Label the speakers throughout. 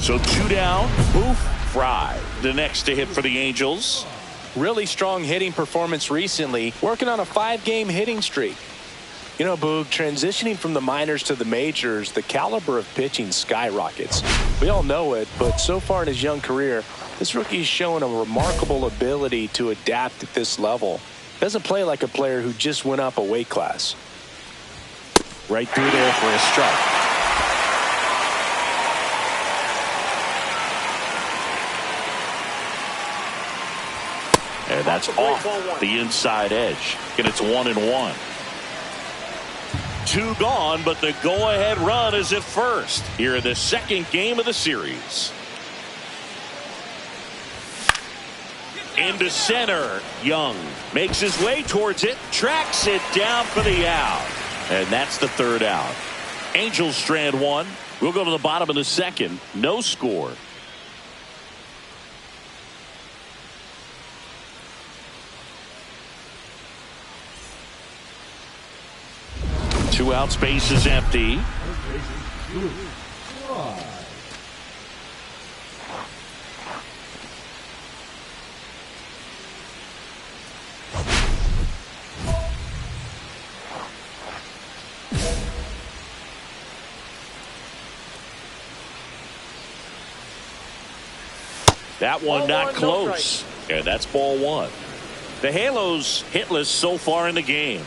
Speaker 1: So 2 down, Boof, Frye, the next to hit for the Angels.
Speaker 2: Really strong hitting performance recently, working on a 5-game hitting streak. You know, Boog, transitioning from the minors to the majors, the caliber of pitching skyrockets. We all know it, but so far in his young career, this rookie's shown a remarkable ability to adapt at this level. Doesn't play like a player who just went up a weight class.
Speaker 1: Right through there for a strike. And that's off the inside edge. And it's 1-1. 2 gone, but the go-ahead run is at first here in the second game of the series. Into center. Young makes his way towards it, tracks it down for the out. And that's the 3rd out. Angels strand 1. We'll go to the bottom of the second. No score. 2 outs, base is empty. That one not close. And that's ball 1. The Halos hitless so far in the game.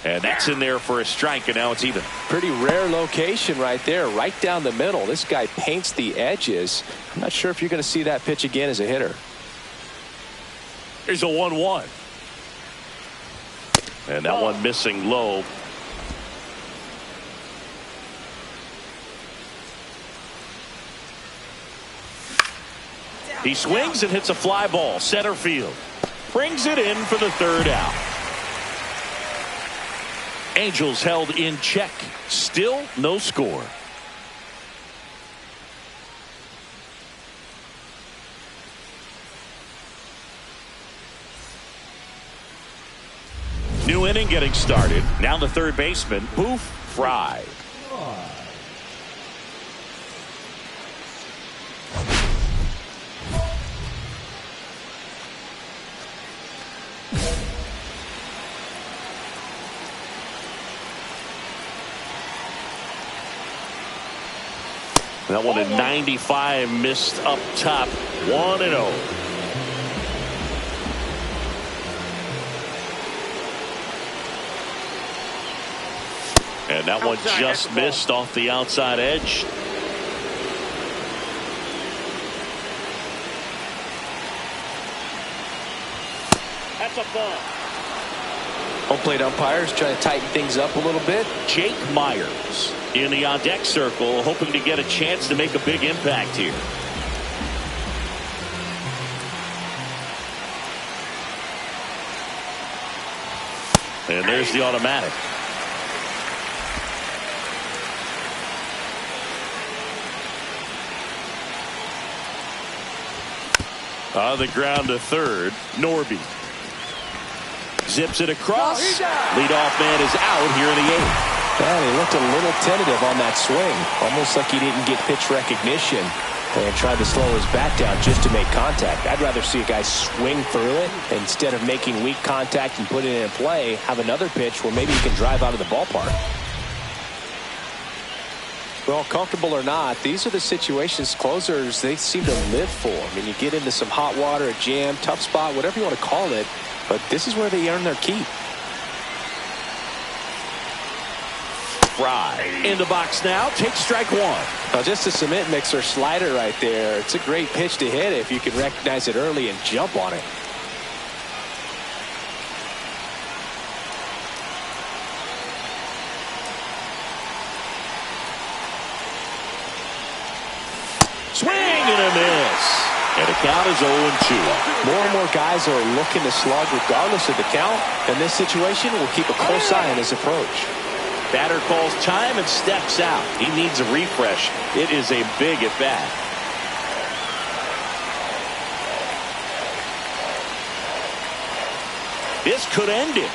Speaker 1: And that's in there for a strike, and now it's even.
Speaker 2: Pretty rare location right there, right down the middle. This guy paints the edges. I'm not sure if you're going to see that pitch again as a hitter.
Speaker 1: Here's a 1-1. And that one missing low. He swings and hits a fly ball, center field. Brings it in for the 3rd out. Angels held in check. Still no score. New inning getting started. Now the 3rd baseman, Boof, Frye. That one at 95, missed up top. 1-0. And that one just missed off the outside edge. That's a ball.
Speaker 2: Home plate umpires trying to tighten things up a little bit.
Speaker 1: Jake Myers in the on-deck circle, hoping to get a chance to make a big impact here. And there's the automatic. On the ground to 3rd, Norby. Zips it across. Leadoff man is out here in the 8th.
Speaker 2: And he looked a little tentative on that swing. Almost like he didn't get pitch recognition and tried to slow his bat down just to make contact. I'd rather see a guy swing through it instead of making weak contact and put it in play. Have another pitch where maybe he can drive out of the ballpark. Well, comfortable or not, these are the situations closers they seem to live for. I mean, you get into some hot water, a jam, tough spot, whatever you want to call it, but this is where they earn their keep.
Speaker 1: Frye in the box now. Takes strike one.
Speaker 2: Now, just a cement mixer slider right there. It's a great pitch to hit if you can recognize it early and jump on it.
Speaker 1: Swing and a miss. And the count is 0-2.
Speaker 2: More and more guys are looking to slug regardless of the count. In this situation, we'll keep a close eye on his approach.
Speaker 1: Batter calls time and steps out. He needs a refresh. It is a big at bat. This could end it.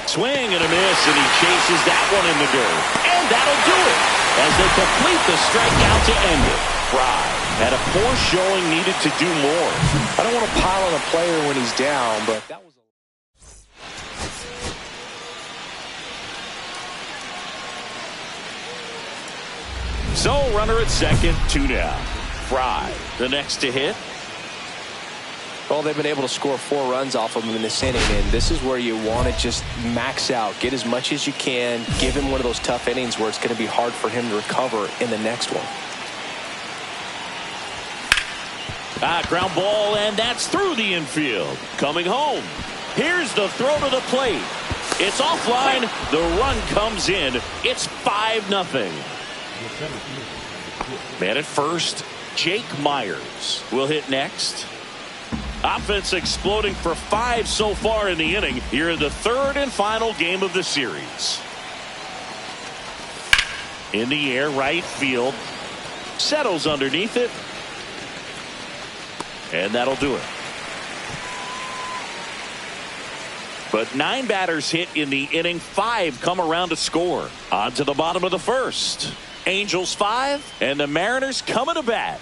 Speaker 1: Swing and a miss, and he chases that one in the dirt. And that'll do it as they complete the strikeout to end it. Frye had a poor showing, needed to do more.
Speaker 2: I don't want to pile on a player when he's down, but that was
Speaker 1: So, runner at second, 2 down. Frye, the next to hit.
Speaker 2: Well, they've been able to score 4 runs off of him in this inning, and this is where you want to just max out, get as much as you can, give him one of those tough innings where it's going to be hard for him to recover in the next one.
Speaker 1: Ground ball, and that's through the infield. Coming home. Here's the throw to the plate. It's offline. The run comes in. It's 5-0. Man at first, Jake Myers will hit next. Offense exploding for 5 so far in the inning here in the third and final game of the series. In the air, right field. Settles underneath it. And that'll do it. But 9 batters hit in the inning. 5 come around to score. On to the bottom of the first. Angels 5 and the Mariners coming to bat.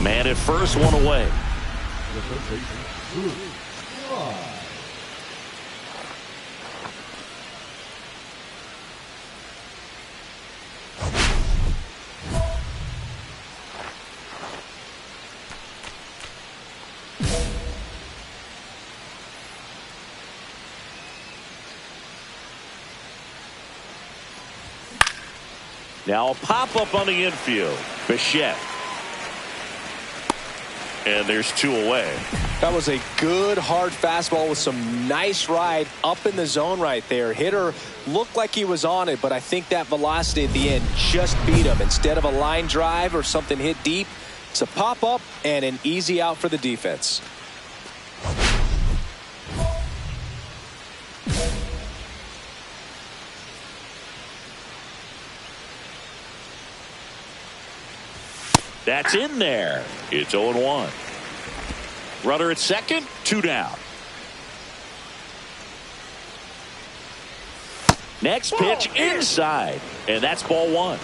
Speaker 1: Man at first, 1 away. Now a pop-up on the infield. Bichette. And there's 2 away.
Speaker 2: That was a good hard fastball with some nice ride up in the zone right there. Hitter looked like he was on it, but I think that velocity at the end just beat him. Instead of a line drive or something hit deep, it's a pop-up and an easy out for the defense.
Speaker 1: That's in there. It's 0-1. Runner at second, 2 down. Next pitch inside, and that's ball 1.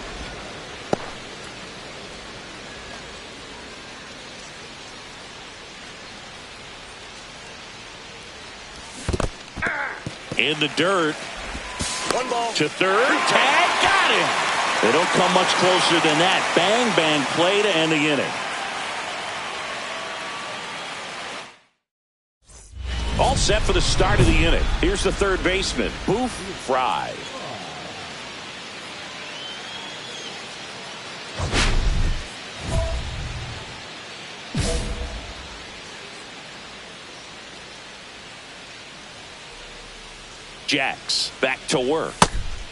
Speaker 1: In the dirt.
Speaker 2: 1 ball
Speaker 1: to third. Tag, got him. They don't come much closer than that. Bang, bang play to end the inning. All set for the start of the inning. Here's the third baseman, Boof, Frye. Jacks back to work.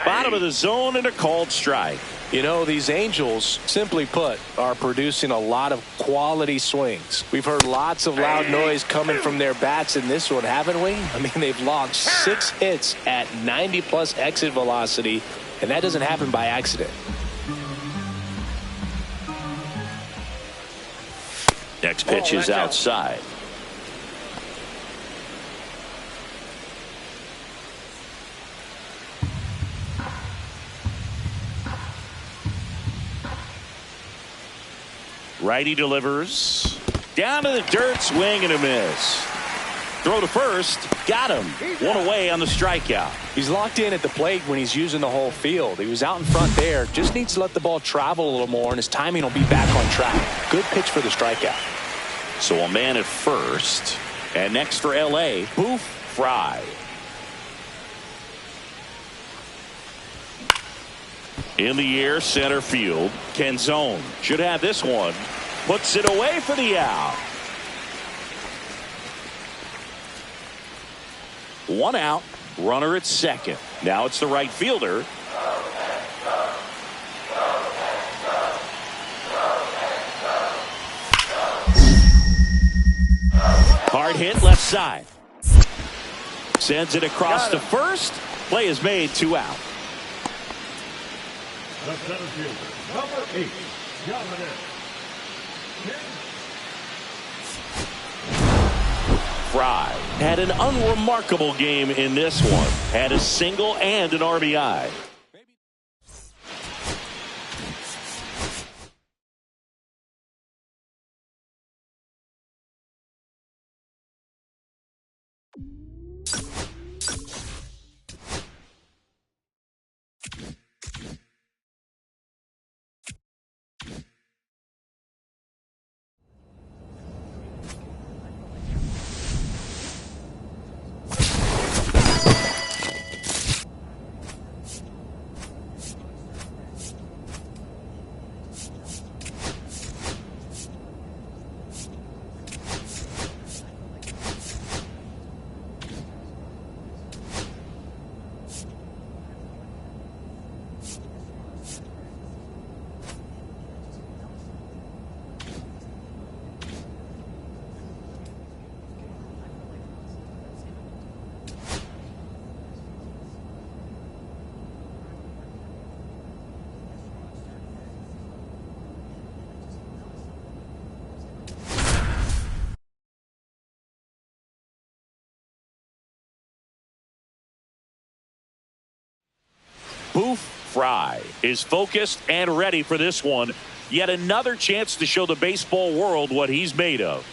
Speaker 1: Bottom of the zone and a called strike.
Speaker 2: You know, these Angels, simply put, are producing a lot of quality swings. We've heard lots of loud noise coming from their bats in this one, haven't we? I mean, they've logged 6 hits at 90+ exit velocity, and that doesn't happen by accident.
Speaker 1: Next pitch is outside. Righty delivers. Down to the dirt, swing and a miss. Throw to first. Got him. 1 away on the strikeout.
Speaker 2: He's locked in at the plate when he's using the whole field. He was out in front there. Just needs to let the ball travel a little more, and his timing will be back on track. Good pitch for the strikeout.
Speaker 1: So a man at first. And next for L.A., Boof, Frye. In the air, center field. Canzone should have this one. Puts it away for the out. One out. Runner at second. Now it's the right fielder. Hard hit left side. Sends it across to first. Play is made, 2 out.
Speaker 3: The center fielder, number 8, Dominic.
Speaker 1: Frye had an unremarkable game in this one. Had a single and an RBI. Boof, Frye is focused and ready for this one. Yet another chance to show the baseball world what he's made of.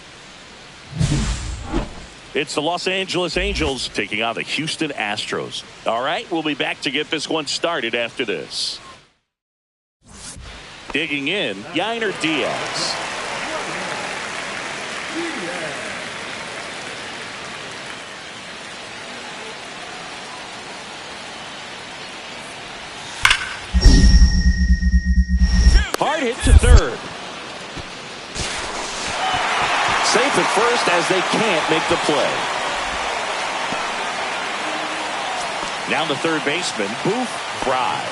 Speaker 1: It's the Los Angeles Angels taking on the Houston Astros. All right, we'll be back to get this one started after this. Digging in, Yainer Diaz. Hard hit to third. Safe at first as they can't make the play. Now the third baseman, Boof, Frye.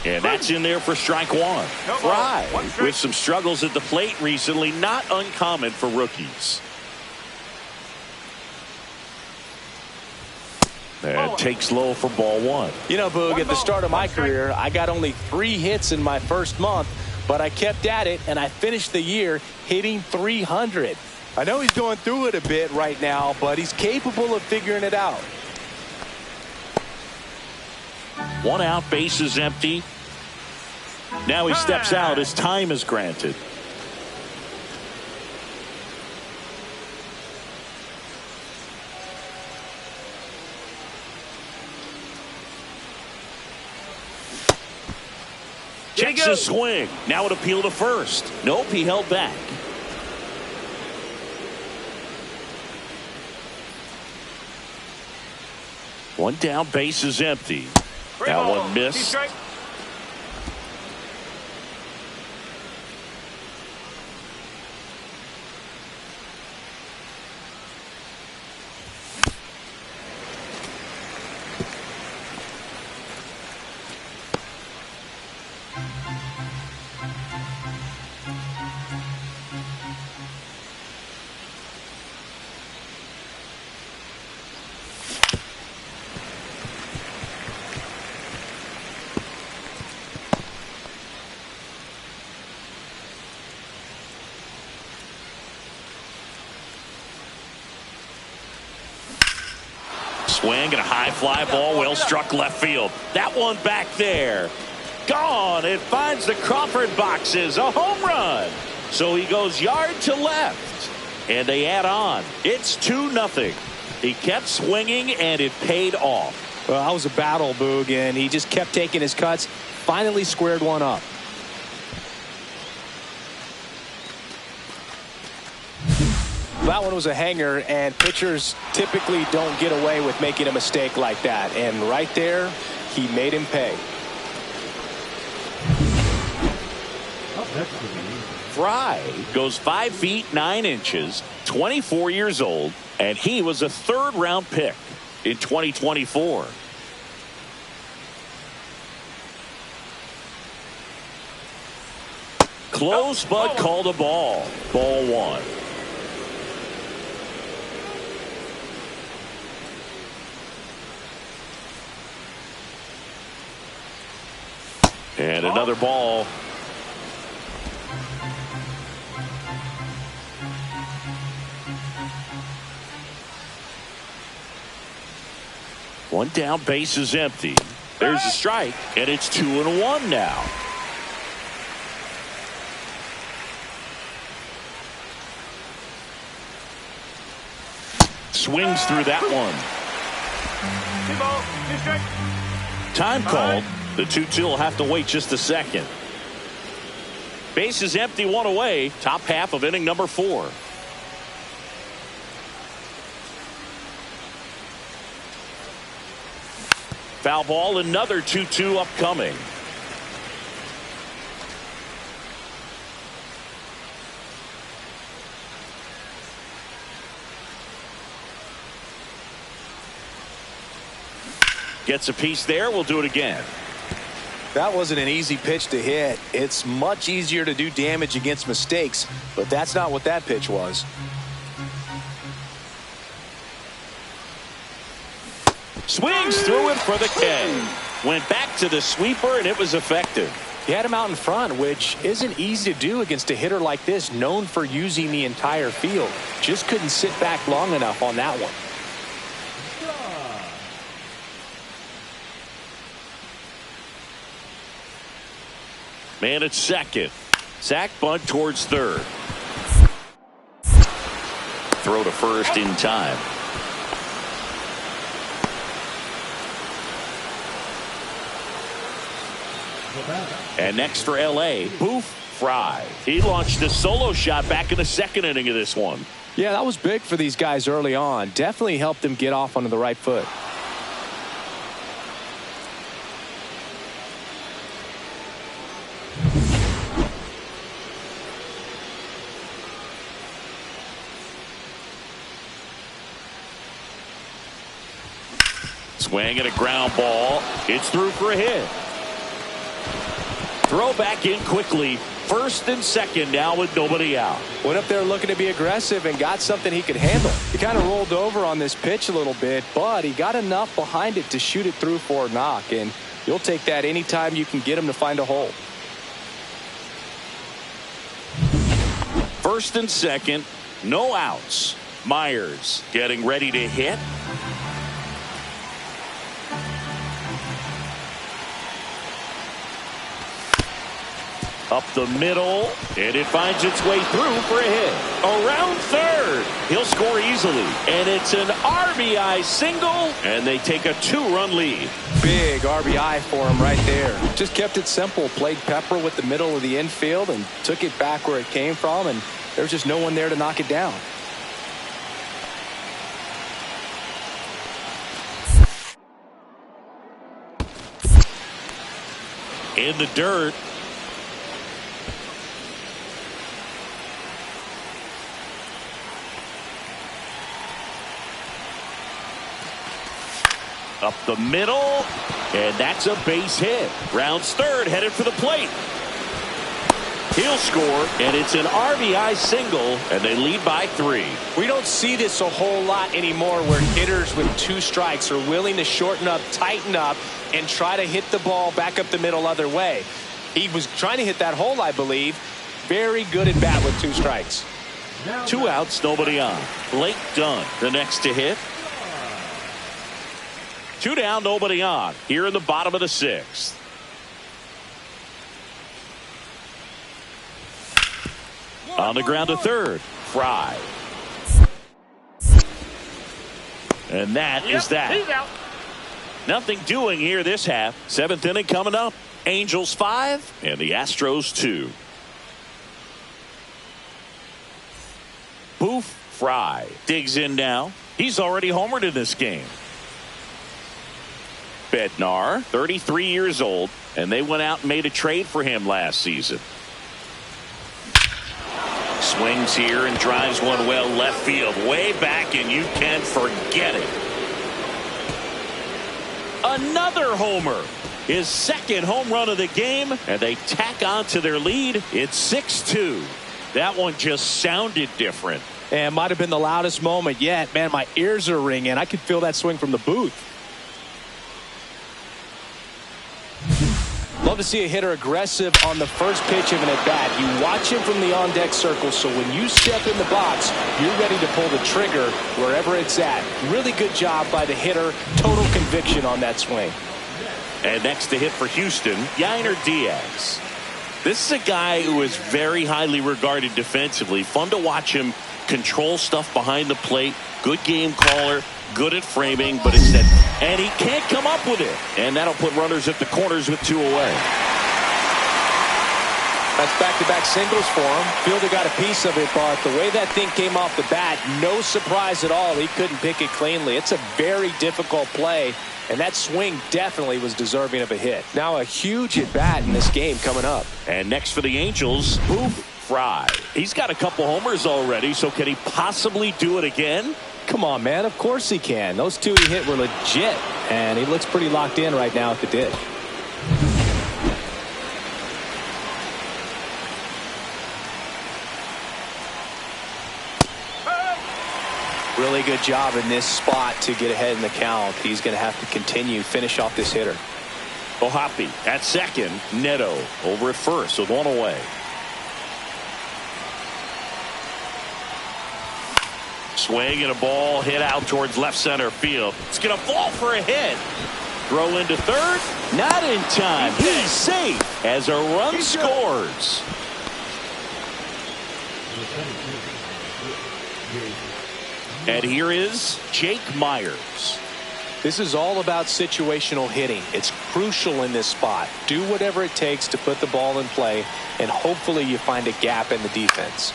Speaker 1: And that's in there for strike one. Frye with some struggles at the plate recently, not uncommon for rookies. And takes low for ball one.
Speaker 2: You know, Boog, at the start of my career, I got only 3 hits in my first month, but I kept at it, and I finished the year hitting 300. I know he's going through it a bit right now, but he's capable of figuring it out.
Speaker 1: 1 out, base is empty. Now he steps out as time is granted. Checks his swing. Now it appeal to first. Nope, he held back. One down, base is empty. That one missed. Swing and a high fly ball, well struck left field. That one back there. Gone. It finds the Crawford boxes. A home run. So he goes yard to left. And they add on. It's 2-0. He kept swinging, and it paid off.
Speaker 2: Well, that was a battle, Boog, and he just kept taking his cuts. Finally squared one up. That one was a hanger, and pitchers typically don't get away with making a mistake like that. And right there, he made him pay.
Speaker 1: Frye goes 5 feet 9 inches, 24 years old, and he was a third-round pick in 2024. Close, but called a ball. Ball 1. And another ball. One down, base is empty. There's a strike, and it's 2-1 now. Swings through that one. Time called. The 2-2 will have to wait just a second. Base is empty, one away. Top half of inning number 4. Foul ball, another 2-2 upcoming. Gets a piece there. We'll do it again.
Speaker 2: That wasn't an easy pitch to hit. It's much easier to do damage against mistakes, but that's not what that pitch was.
Speaker 1: Swings through it for the K. Went back to the sweeper, and it was effective.
Speaker 2: He had him out in front, which isn't easy to do against a hitter like this, known for using the entire field. Just couldn't sit back long enough on that one.
Speaker 1: Man at second. Sack bunt towards third. Throw to first in time. And next for L.A., Boof, Frye. He launched a solo shot back in the second inning of this one.
Speaker 2: Yeah, that was big for these guys early on. Definitely helped them get off onto the right foot.
Speaker 1: Swing and a ground ball. It's through for a hit. Throw back in quickly. First and second now with nobody out.
Speaker 2: Went up there looking to be aggressive and got something he could handle. He kind of rolled over on this pitch a little bit, but he got enough behind it to shoot it through for a knock, and you'll take that anytime you can get him to find a hole.
Speaker 1: First and second, no outs. Myers getting ready to hit. Up the middle, and it finds its way through for a hit. Around third, he'll score easily, and it's an RBI single, and they take a 2-run lead.
Speaker 2: Big RBI for him right there. Just kept it simple, played pepper with the middle of the infield and took it back where it came from, and there's just no one there to knock it down.
Speaker 1: In the dirt. Up the middle, and that's a base hit. Rounds third, headed for the plate. He'll score, and it's an RBI single, and they lead by 3.
Speaker 2: We don't see this a whole lot anymore where hitters with 2 strikes are willing to shorten up, tighten up, and try to hit the ball back up the middle other way. He was trying to hit that hole, I believe. Very good at bat with 2 strikes.
Speaker 1: 2 outs, nobody on. Blake Dunn, the next to hit. 2 down, nobody on. Here in the bottom of the 6th. On the ground to third, Frye. And that is that.
Speaker 3: He's out.
Speaker 1: Nothing doing here this half. 7th inning coming up. Angels 5 and the Astros 2. Boof, Frye digs in now. He's already homered in this game. Bednar, 33 years old, and they went out and made a trade for him last season. Swings here and drives one well left field, way back, and you can forget it. Another homer, his second home run of the game, and they tack on to their lead. It's 6-2. That one just sounded different.
Speaker 2: And might have been the loudest moment yet. Man, my ears are ringing. I could feel that swing from the booth. Love to see a hitter aggressive on the first pitch of an at-bat. You watch him from the on-deck circle, so when you step in the box, you're ready to pull the trigger wherever it's at. Really good job by the hitter. Total conviction on that swing.
Speaker 1: And next to hit for Houston, Yainer Diaz. This is a guy who is very highly regarded defensively. Fun to watch him control stuff behind the plate. Good game caller. Good at framing, but instead, and he can't come up with it. And that'll put runners at the corners with 2 away.
Speaker 2: That's back-to-back singles for him. Fielder got a piece of it, but the way that thing came off the bat, no surprise at all. He couldn't pick it cleanly. It's a very difficult play, and that swing definitely was deserving of a hit. Now a huge at-bat in this game coming up.
Speaker 1: And next for the Angels, Boof, Frye. He's got a couple homers already, so can he possibly do it again?
Speaker 2: Come on, man. Of course he can. Those 2 he hit were legit, and he looks pretty locked in right now at the dish. Really good job in this spot to get ahead in the count. He's going to have to finish off this hitter.
Speaker 1: Ohapi at second. Neto over at first with 1 away. Swing and a ball hit out towards left center field. It's going to fall for a hit. Throw into third. Not in time. He's safe as a run scores. And here is Jake Myers.
Speaker 2: This is all about situational hitting. It's crucial in this spot. Do whatever it takes to put the ball in play, and hopefully you find a gap in the defense.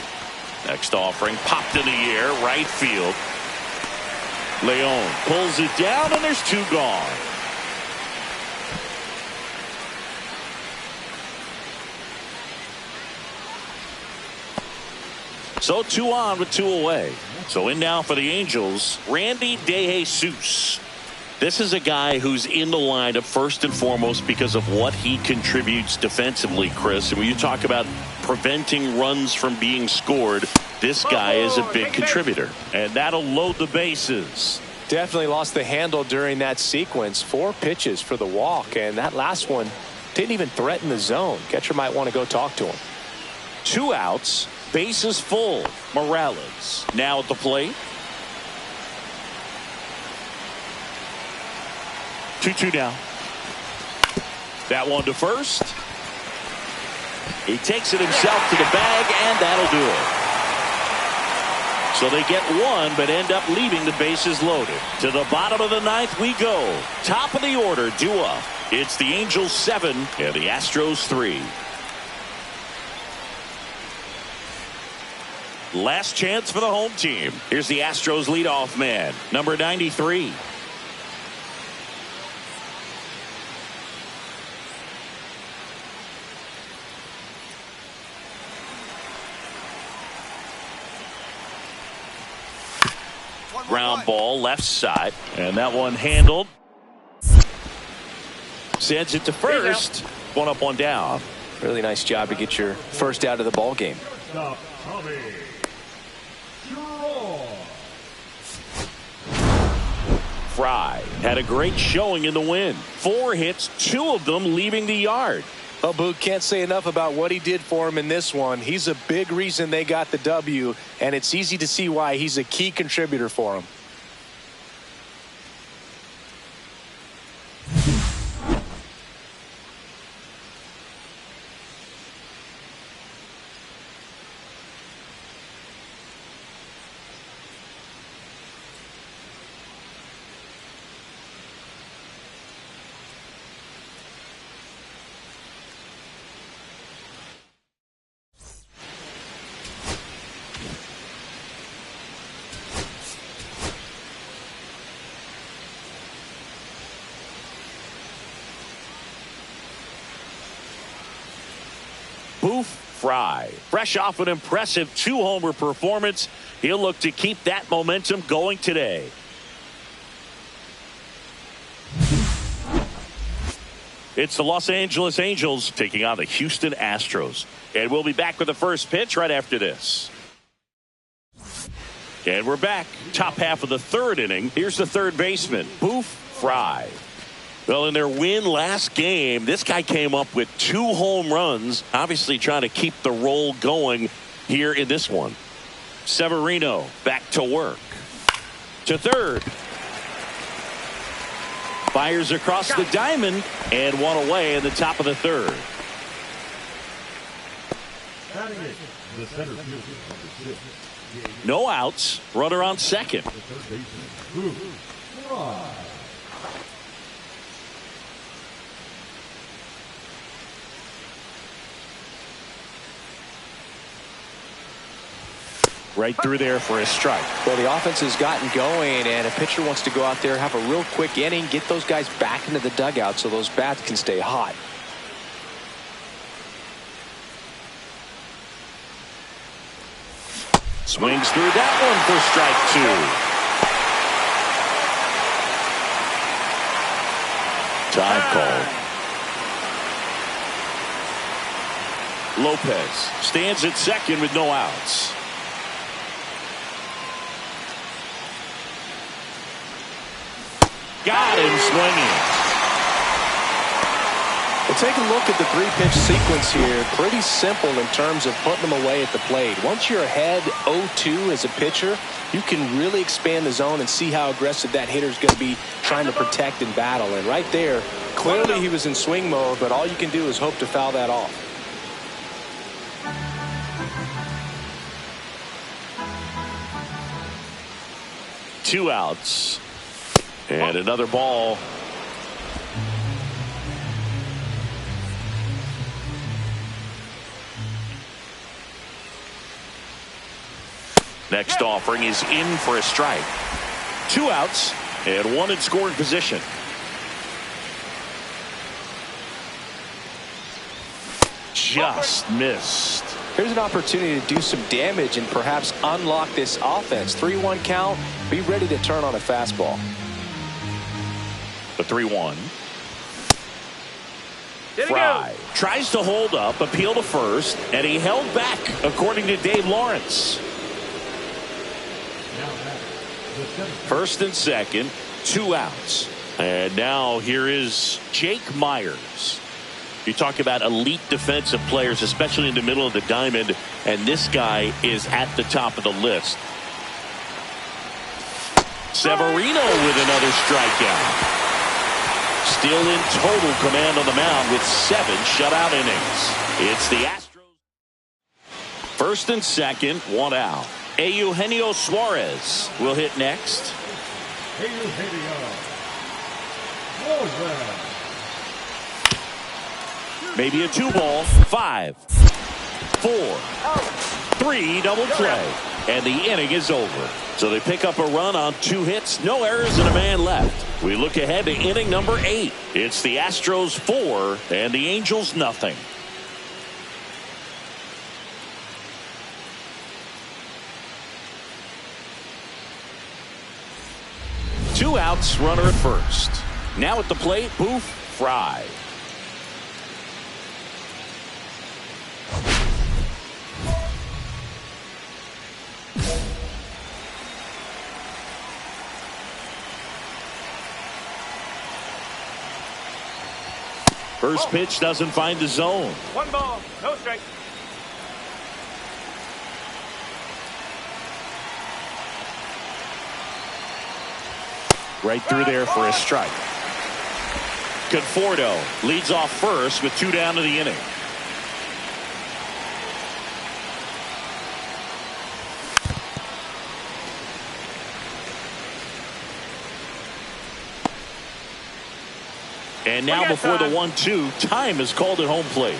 Speaker 1: Next offering popped in the air, right field. Leon pulls it down, and there's 2 gone. So 2 on with 2 away. So in now for the Angels, Randy DeJesus. This is a guy who's in the lineup first and foremost because of what he contributes defensively, Chris. And when you talk about preventing runs from being scored, this guy is a big contributor. And that'll load the bases.
Speaker 2: Definitely lost the handle during that sequence. 4 pitches for the walk, and that last one didn't even threaten the zone. Catcher might want to go talk to him.
Speaker 1: 2 outs, bases full. Morales now at the plate. 2-2 now. That one to first. He takes it himself to the bag, and that'll do it. So they get 1, but end up leaving the bases loaded. To the bottom of the 9th we go. Top of the order, Dua. It's the Angels 7 and the Astros 3. Last chance for the home team. Here's the Astros leadoff man, number 93. Ground ball left side, and that one handled. Sends it to first. 1 up, 1 down.
Speaker 2: Really nice job to get your first out of the ball game.
Speaker 3: Stop, Tommy.
Speaker 1: Frye had a great showing in the win. 4 hits, 2 of them leaving the yard.
Speaker 2: Well, Boog, can't say enough about what he did for him in this one. He's a big reason they got the W, and it's easy to see why he's a key contributor for him.
Speaker 1: Boof Frye. Fresh off an impressive 2-homer performance, he'll look to keep that momentum going today. It's the Los Angeles Angels taking on the Houston Astros. And we'll be back with the first pitch right after this. And we're back. Top half of the third inning. Here's the third baseman, Boof Frye. Well, in their win last game, this guy came up with 2 home runs, obviously trying to keep the roll going here in this one. Severino back to work. To third. Fires across the diamond and one away in the top of the third. No outs. Runner on second. Right through there for a strike.
Speaker 2: Well, the offense has gotten going, and a pitcher wants to go out there, have a real quick inning, get those guys back into the dugout so those bats can stay hot.
Speaker 1: Swings through that one for strike 2. Time call. Lopez stands at second with no outs. Got him swinging.
Speaker 2: Well, take a look at the 3-pitch sequence here. Pretty simple in terms of putting them away at the plate. Once you're ahead 0-2 as a pitcher, you can really expand the zone and see how aggressive that hitter is going to be trying to protect and battle. And right there, clearly he was in swing mode, but all you can do is hope to foul that off.
Speaker 1: Two outs. And another ball. Next offering is in for a strike. 2 outs and 1 in scoring position. Just missed.
Speaker 2: Here's an opportunity to do some damage and perhaps unlock this offense. 3-1 count. Be ready to turn on a fastball.
Speaker 1: The 3-1. Frye tries to hold up, appeal to first, and he held back, according to Dave Lawrence. First and second, 2 outs. And now here is Jake Myers. You talk about elite defensive players, especially in the middle of the diamond, and this guy is at the top of the list. Severino with another strikeout. Still in total command on the mound with 7 shutout innings. It's the Astros. First and second, 1 out. Eugenio Suarez will hit next. Maybe a 2-ball. 5, 4, 3 double play. And the inning is over. So they pick up a run on 2 hits, no errors, and a man left. We look ahead to inning number 8. It's the Astros 4 and the Angels nothing. Two outs, runner at first. Now at the plate, Boof Frye. First pitch doesn't find the zone.
Speaker 3: 1 ball, no strike.
Speaker 1: Right through there for a strike. Conforto leads off first with 2 down to the inning. And now before the 1-2, time is called at home plate.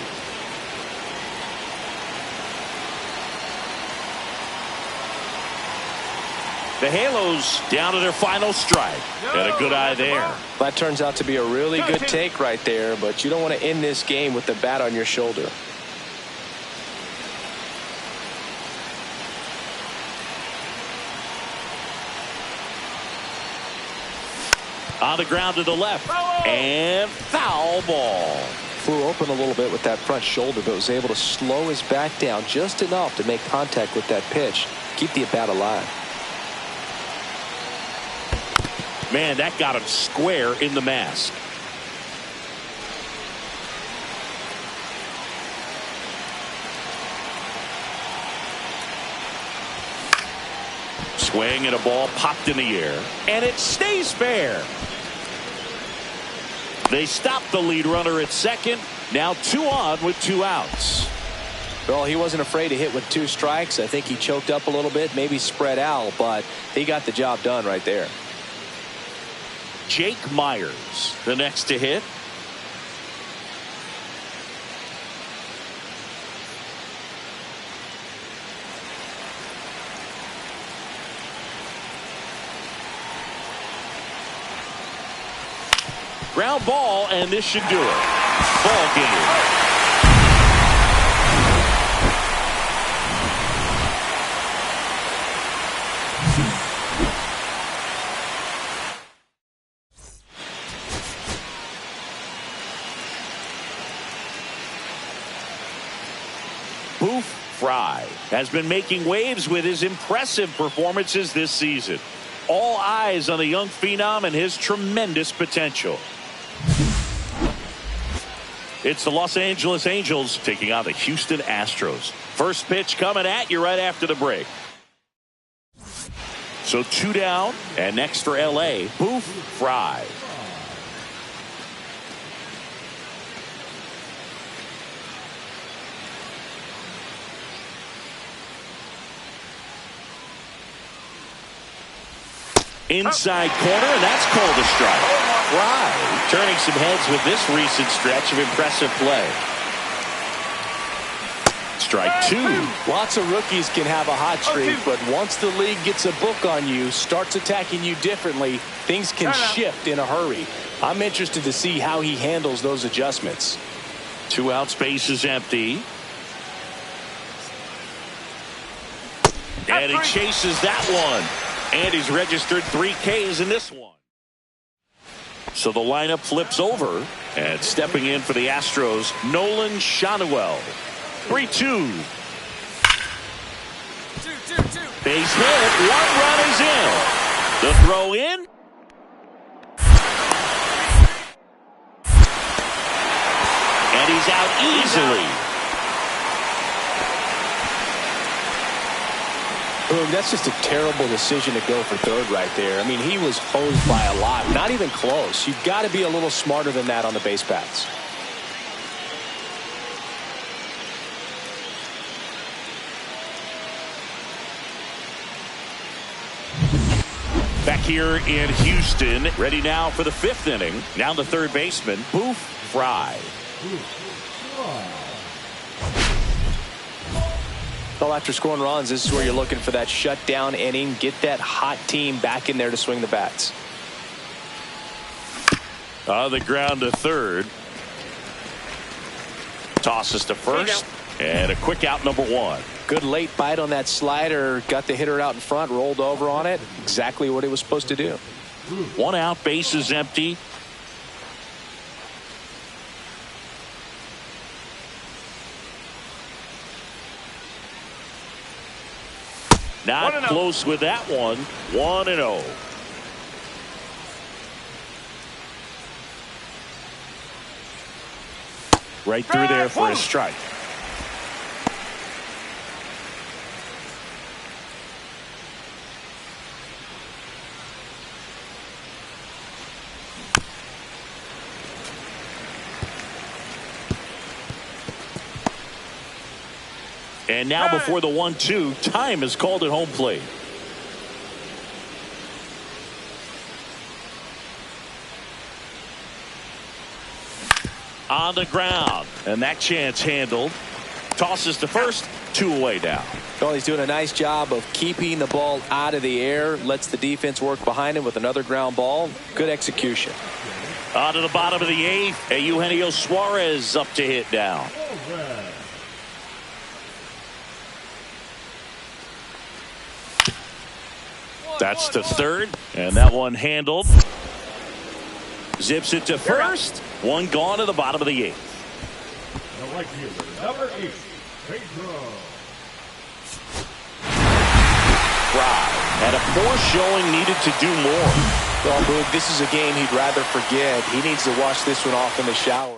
Speaker 1: The Halos down to their final strike. And a good eye there.
Speaker 2: That turns out to be a really good take right there, but you don't want to end this game with the bat on your shoulder.
Speaker 1: On the ground to the left. And foul ball.
Speaker 2: Flew open a little bit with that front shoulder, but was able to slow his back down just enough to make contact with that pitch. Keep the at-bat alive.
Speaker 1: Man, that got him square in the mask. Swing and a ball popped in the air, and it stays fair. They stop the lead runner at second. Now 2 on with 2 outs.
Speaker 2: Well, he wasn't afraid to hit with 2 strikes. I think he choked up a little bit, maybe spread out, but he got the job done right there.
Speaker 1: Jake Myers, the next to hit. Ground ball, and this should do it. Ball game. Boof Frye has been making waves with his impressive performances this season. All eyes on the young phenom and his tremendous potential. It's the Los Angeles Angels taking on the Houston Astros. First pitch coming at you right after the break. So 2 down, and next for LA, Boof Frye. Inside corner, and that's called a strike. Frye turning some heads with this recent stretch of impressive play. Strike 2.
Speaker 2: Lots of rookies can have a hot streak, but once the league gets a book on you, starts attacking you differently, things can shift in a hurry. I'm interested to see how he handles those adjustments.
Speaker 1: 2 outs, base is empty. And he chases that one. And he's registered 3 Ks in this one. So the lineup flips over. And stepping in for the Astros, Nolan Shanuel. 3-2. Base hit. 1 run is in. The throw in. And he's out easily.
Speaker 2: Boom, that's just a terrible decision to go for third right there. I mean, he was hosed by a lot. Not even close. You've got to be a little smarter than that on the base paths.
Speaker 1: Back here in Houston, ready now for the 5th inning. Now the third baseman, Boof Frye.
Speaker 2: Well, after scoring runs, this is where you're looking for that shutdown inning. Get that hot team back in there to swing the bats.
Speaker 1: On the ground to third. Tosses to first. And a quick out, number 1.
Speaker 2: Good late bite on that slider. Got the hitter out in front, rolled over on it. Exactly what he was supposed to do.
Speaker 1: 1 out, base is empty. Not close with that one. 1-0. Right through there for a strike. And now before the 1-2, time is called at home plate. On the ground, and that chance handled. Tosses to first, 2 away now.
Speaker 2: Well, he's doing a nice job of keeping the ball out of the air. Lets the defense work behind him with another ground ball. Good execution.
Speaker 1: On to the bottom of the 8th. Eugenio Suarez up to hit now. That's to third, and that one handled. Zips it to first. One gone to the bottom of the 8th.
Speaker 3: The right fielder, number 8, Pedro.
Speaker 1: Frye had a poor showing, needed to do more.
Speaker 2: Well, Boog, this is a game he'd rather forget. He needs to wash this one off in the shower.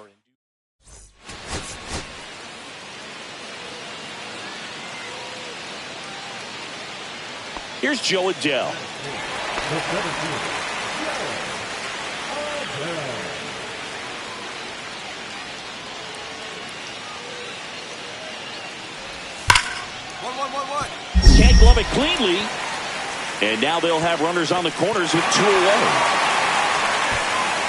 Speaker 1: Here's Joe Adele.
Speaker 3: The 17,
Speaker 1: Can't glove it cleanly. And now they'll have runners on the corners with 2 away.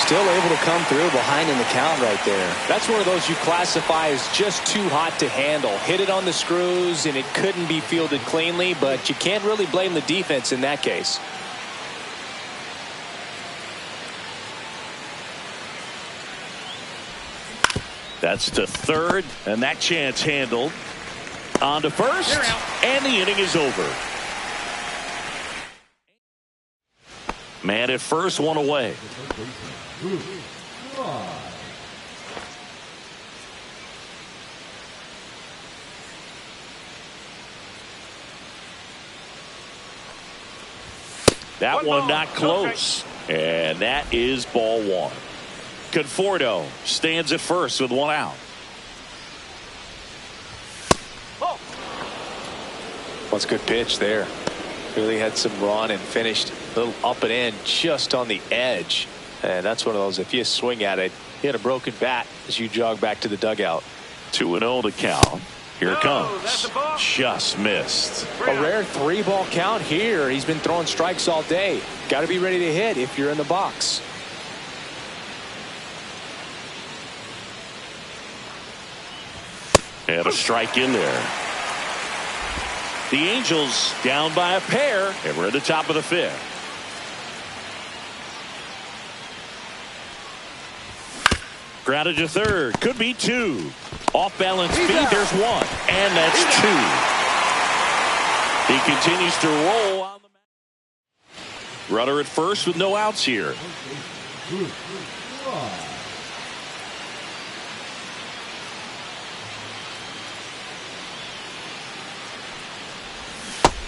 Speaker 2: Still able to come through behind in the count right there. That's one of those you classify as just too hot to handle. Hit it on the screws, and it couldn't be fielded cleanly, but you can't really blame the defense in that case.
Speaker 1: That's to third, and that chance handled. On to first, and the inning is over. Man at first, 1 away. That one not close. And that is ball 1. Conforto stands at first with 1 out.
Speaker 2: That's a good pitch there. Really had some run and finished a little up and in just on the edge. And that's one of those, if you swing at it, you had a broken bat as you jog back to the dugout.
Speaker 1: 2-0 to count. Here it comes. Just missed.
Speaker 2: A rare 3-ball count here. He's been throwing strikes all day. Got to be ready to hit if you're in the box.
Speaker 1: And a strike in there. The Angels down by a pair, and we're at the top of the 5th. Grounded to third. Could be 2. Off balance speed. There's 1. And that's 2. He continues to roll on the mound. Runner at first with no outs here.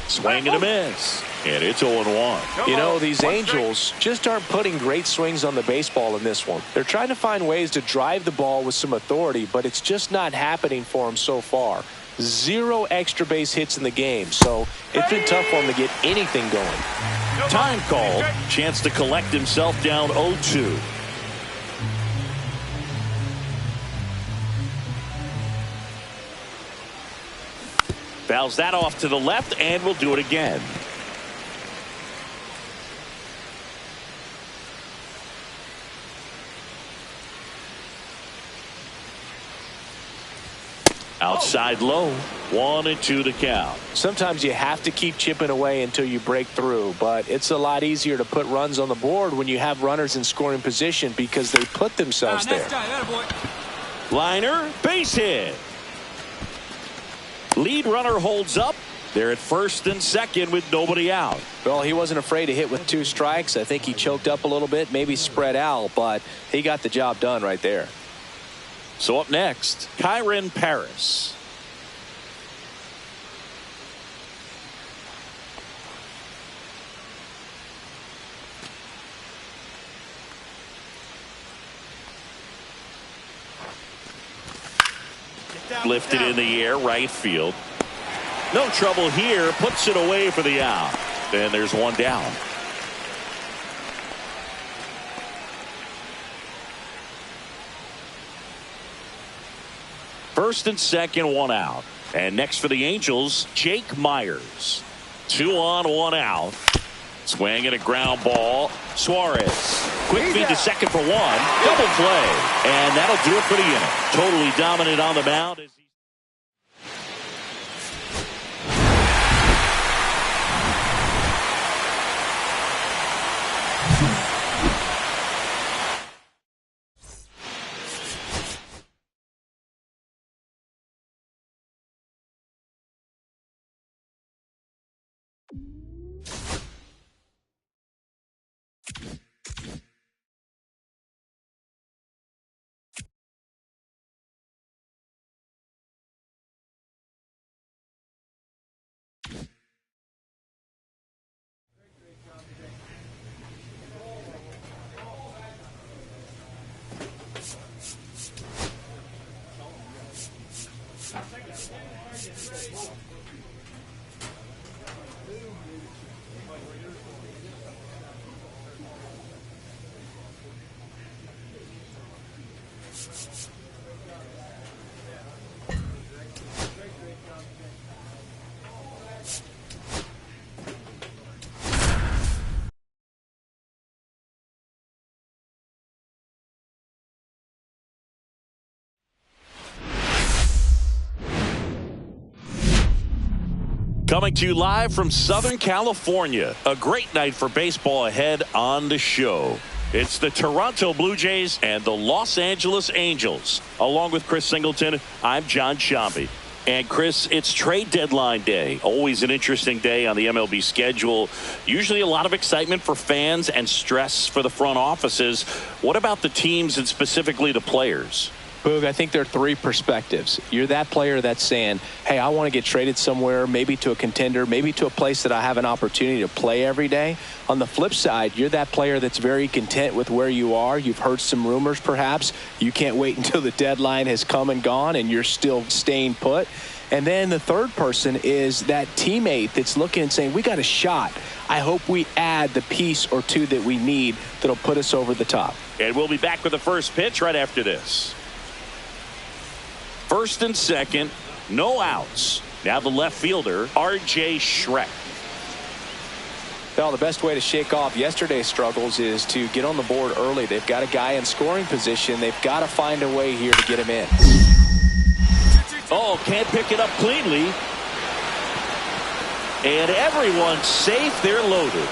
Speaker 1: Swing and a miss. And it's 0-1.
Speaker 2: You know, these Angels just aren't putting great swings on the baseball in this one. They're trying to find ways to drive the ball with some authority, but it's just not happening for them so far. 0 extra base hits in the game, so it's been tough for them to get anything going.
Speaker 1: Time called. Chance to collect himself down 0-2. Fouls that off to the left, and we'll do it again. Outside low. 1-2 to count.
Speaker 2: Sometimes you have to keep chipping away until you break through, but it's a lot easier to put runs on the board when you have runners in scoring position because they put themselves there.
Speaker 1: Liner, base hit. Lead runner holds up. They're at first and second with nobody out.
Speaker 2: Well, he wasn't afraid to hit with 2 strikes. I think he choked up a little bit, maybe spread out, but he got the job done right there.
Speaker 1: So up next, Kyren Paris. Lifted in the air, right field. No trouble here. Puts it away for the out. And there's 1 down. First and second, 1 out. And next for the Angels, Jake Myers. 2 on, 1 out. Swing and a ground ball. Suarez. Quick feed to second for 1. Double play. And that'll do it for the inning. Totally dominant on the mound. Coming to you live from Southern California. A great night for baseball ahead on the show. It's the Toronto Blue Jays and the Los Angeles Angels. Along with Chris Singleton, I'm John Shambi. And Chris, it's trade deadline day. Always an interesting day on the MLB schedule. Usually a lot of excitement for fans and stress for the front offices. What about the teams and specifically the players?
Speaker 2: Boog, I think there are three perspectives. You're that player that's saying, hey, I want to get traded somewhere, maybe to a contender, maybe to a place that I have an opportunity to play every day. On the flip side, you're that player that's very content with where you are. You've heard some rumors, perhaps. You can't wait until the deadline has come and gone, and you're still staying put. And then the third person is that teammate that's looking and saying, we got a shot. I hope we add the piece or two that we need that'll put us over the top.
Speaker 1: And we'll be back with the first pitch right after this. First and second, no outs. Now the left fielder, R.J. Schreck.
Speaker 2: Well, the best way to shake off yesterday's struggles is to get on the board early. They've got a guy in scoring position. They've got to find a way here to get him in.
Speaker 1: Oh, can't pick it up cleanly. And everyone's safe. They're loaded.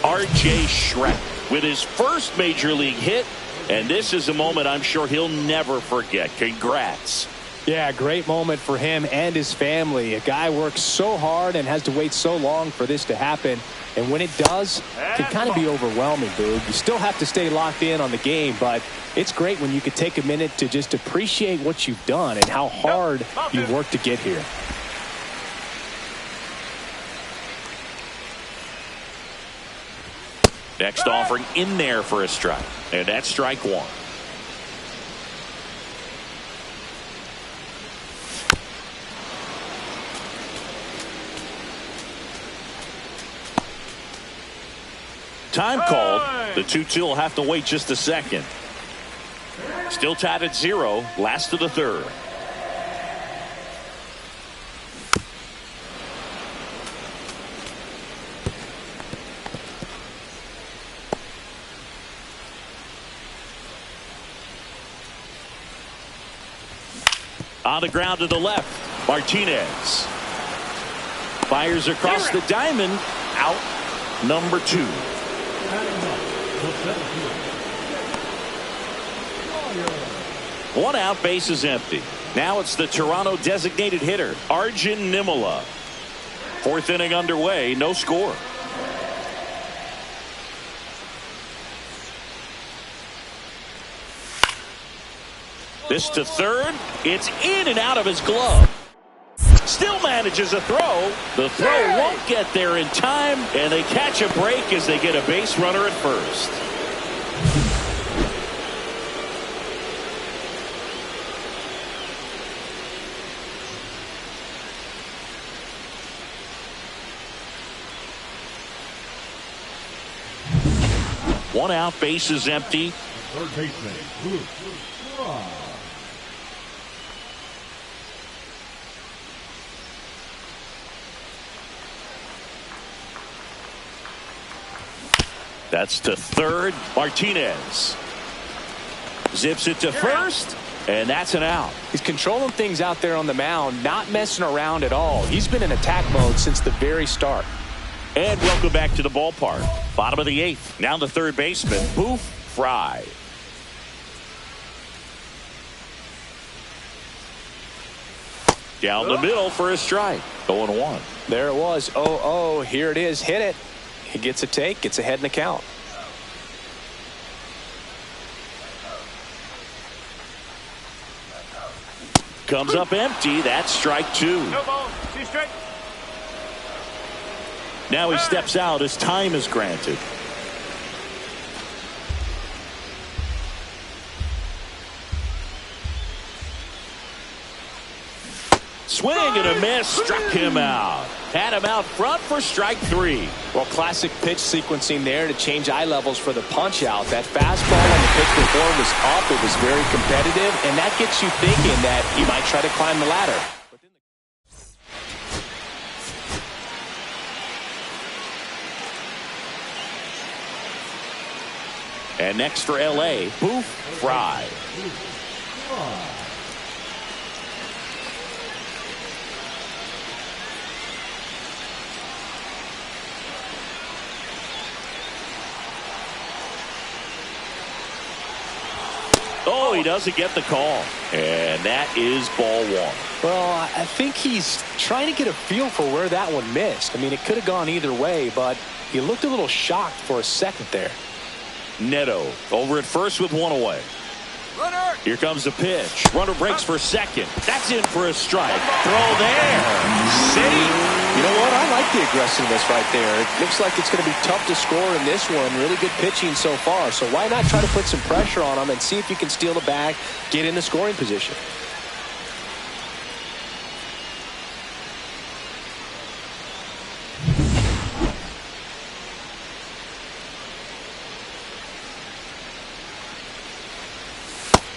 Speaker 1: R.J. Schreck with his first major league hit. And this is a moment I'm sure he'll never forget. Congrats.
Speaker 2: Yeah, great moment for him and his family. A guy works so hard and has to wait so long for this to happen. And when it does, it can kind of be overwhelming, Boog. You still have to stay locked in on the game, but it's great when you could take a minute to just appreciate what you've done and how hard you worked to get here.
Speaker 1: Next offering in there for a strike. And that's strike one. Time called. The 2-2 will have to wait just a second. Still tied at 0. Last of the third. On the ground to the left, Martinez fires across the diamond. Out number 2. One out, base is empty. Now it's the Toronto designated hitter, Arjun Nimala. Fourth inning underway, no score. This to third. It's in and out of his glove. Still manages a throw. The throw won't get there in time, and they catch a break as they get a base runner at first. One out, base is empty.
Speaker 3: Third baseman, Frye.
Speaker 1: That's to third. Martinez zips it to first, and that's an out.
Speaker 2: He's controlling things out there on the mound, not messing around at all. He's been in attack mode since the very start.
Speaker 1: And welcome back to the ballpark. Bottom of the 8th. Now the third baseman, Boof, Frye. Down the middle for a strike. 0-1.
Speaker 2: There it was. 0-0. Here it is. Hit it. He gets a take, gets ahead in the count.
Speaker 1: Comes up empty. That's strike 2.
Speaker 3: No ball, 2 strikes.
Speaker 1: Now he steps out as time is granted. Swing and a miss. Struck him out. Had him out front for strike 3.
Speaker 2: Well, classic pitch sequencing there to change eye levels for the punch out. That fastball on the pitch before was up. It was very competitive, and that gets you thinking that he might try to climb the ladder.
Speaker 1: And next for L.A., Boof, Frye. Oh, he doesn't get the call. And that is ball one.
Speaker 2: Well, I think he's trying to get a feel for where that one missed. I mean, it could have gone either way, but he looked a little shocked for a second there.
Speaker 1: Neto over at first with one away.
Speaker 3: Runner.
Speaker 1: Here comes the pitch. Runner breaks for second. That's in for a strike. Throw there. City.
Speaker 2: You know what? I like the aggressiveness right there. It looks like it's going to be tough to score in this one. Really good pitching so far. So why not try to put some pressure on him and see if you can steal the bag, get in the scoring position.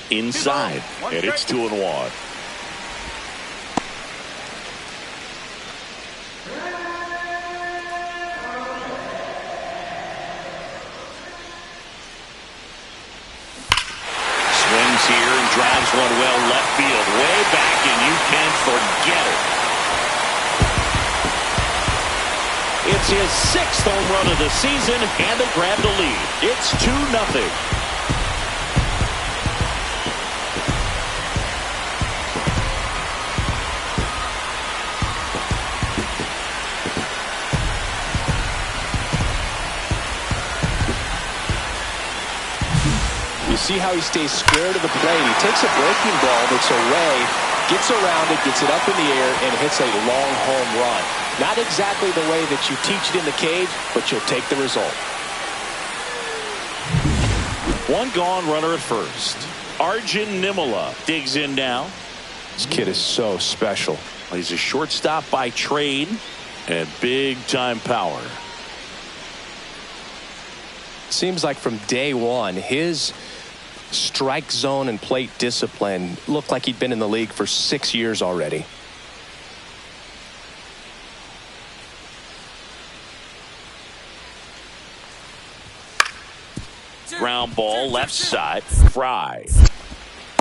Speaker 1: Inside, and it's 2-1. Swings here and drives one well left field, way back, and you can forget it. It's his 6th home run of the season, and they grab the lead. It's 2-0.
Speaker 2: See how he stays square to the plate. He takes a breaking ball that's away, gets around it, gets it up in the air, and hits a long home run. Not exactly the way that you teach it in the cage, but you'll take the result.
Speaker 1: One gone, runner at first. Arjun Nimala digs in now.
Speaker 2: This kid is so special.
Speaker 1: He's a shortstop by trade and big-time power.
Speaker 2: Seems like from day one, his strike zone and plate discipline looked like he'd been in the league for 6 years already.
Speaker 1: Ground ball left side. Frye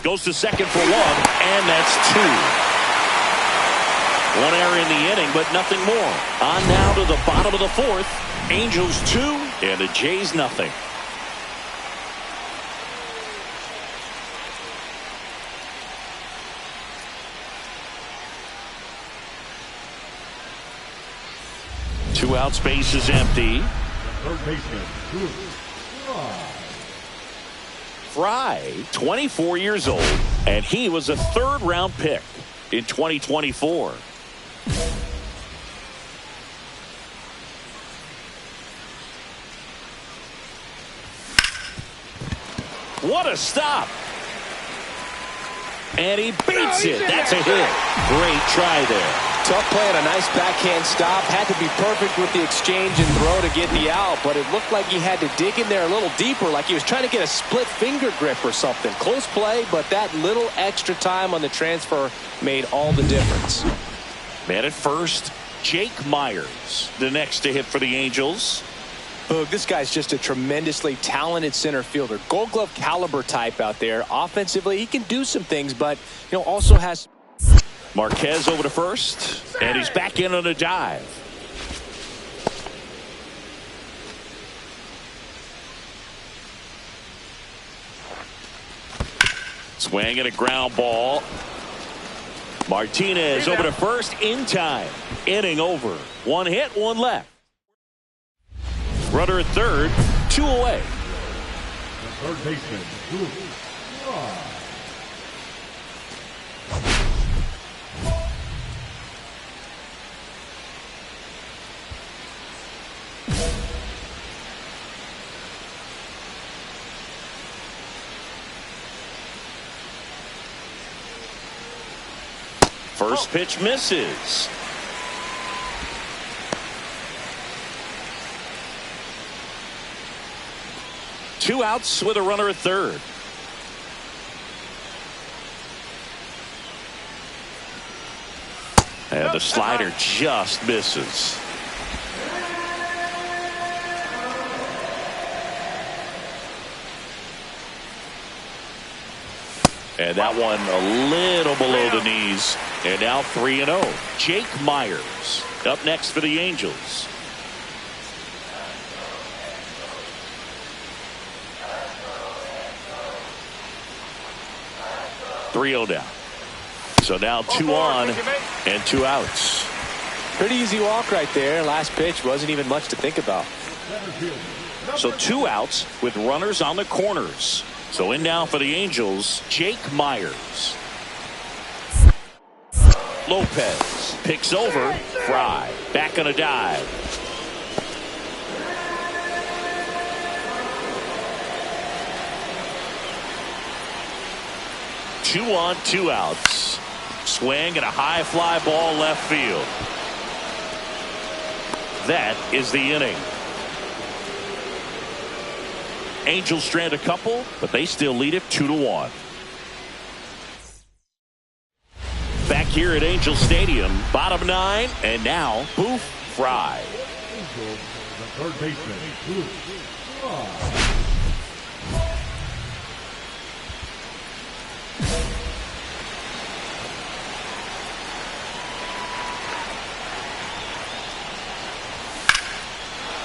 Speaker 1: goes to second for one, and that's 2. One error in the inning, but nothing more. On now to the bottom of the 4th. Angels 2 and the Jays nothing. Two outs, base is empty.
Speaker 3: Third baseman,
Speaker 1: Frye, 24 years old, and he was a 3rd-round pick in 2024. What a stop. And he beats it. That's a hit. Great try there.
Speaker 2: Tough play and a nice backhand stop. Had to be perfect with the exchange and throw to get the out, but it looked like he had to dig in there a little deeper, like he was trying to get a split finger grip or something. Close play, but that little extra time on the transfer made all the difference.
Speaker 1: Man at first, Jake Myers, the next to hit for the Angels.
Speaker 2: Boog, this guy's just a tremendously talented center fielder. Gold Glove caliber type out there. Offensively, he can do some things, but also has...
Speaker 1: Marquez over to first, and he's back in on a dive. Swing and a ground ball. Martinez over to first in time. Inning over. One hit, one left. Runner at third, 2 away.
Speaker 3: the third baseman, Boof.
Speaker 1: First pitch misses. Two outs with a runner at third. And the slider just misses. And that one a little below the knees. And now 3-0. Jake Myers up next for the Angels. 3-0 down. So now 2 on and 2 outs.
Speaker 2: Pretty easy walk right there. Last pitch wasn't even much to think about.
Speaker 1: So 2 outs with runners on the corners. So in now for the Angels, Jake Myers. Lopez picks over Frye. Back on a dive. Two on, 2 outs. Swing and a high fly ball left field. That is the inning. Angels strand a couple, but they still lead it 2-1. Back here at Angel Stadium, bottom 9, and now Boof, Frye.
Speaker 3: Angels, the third baseman, Boof, Frye.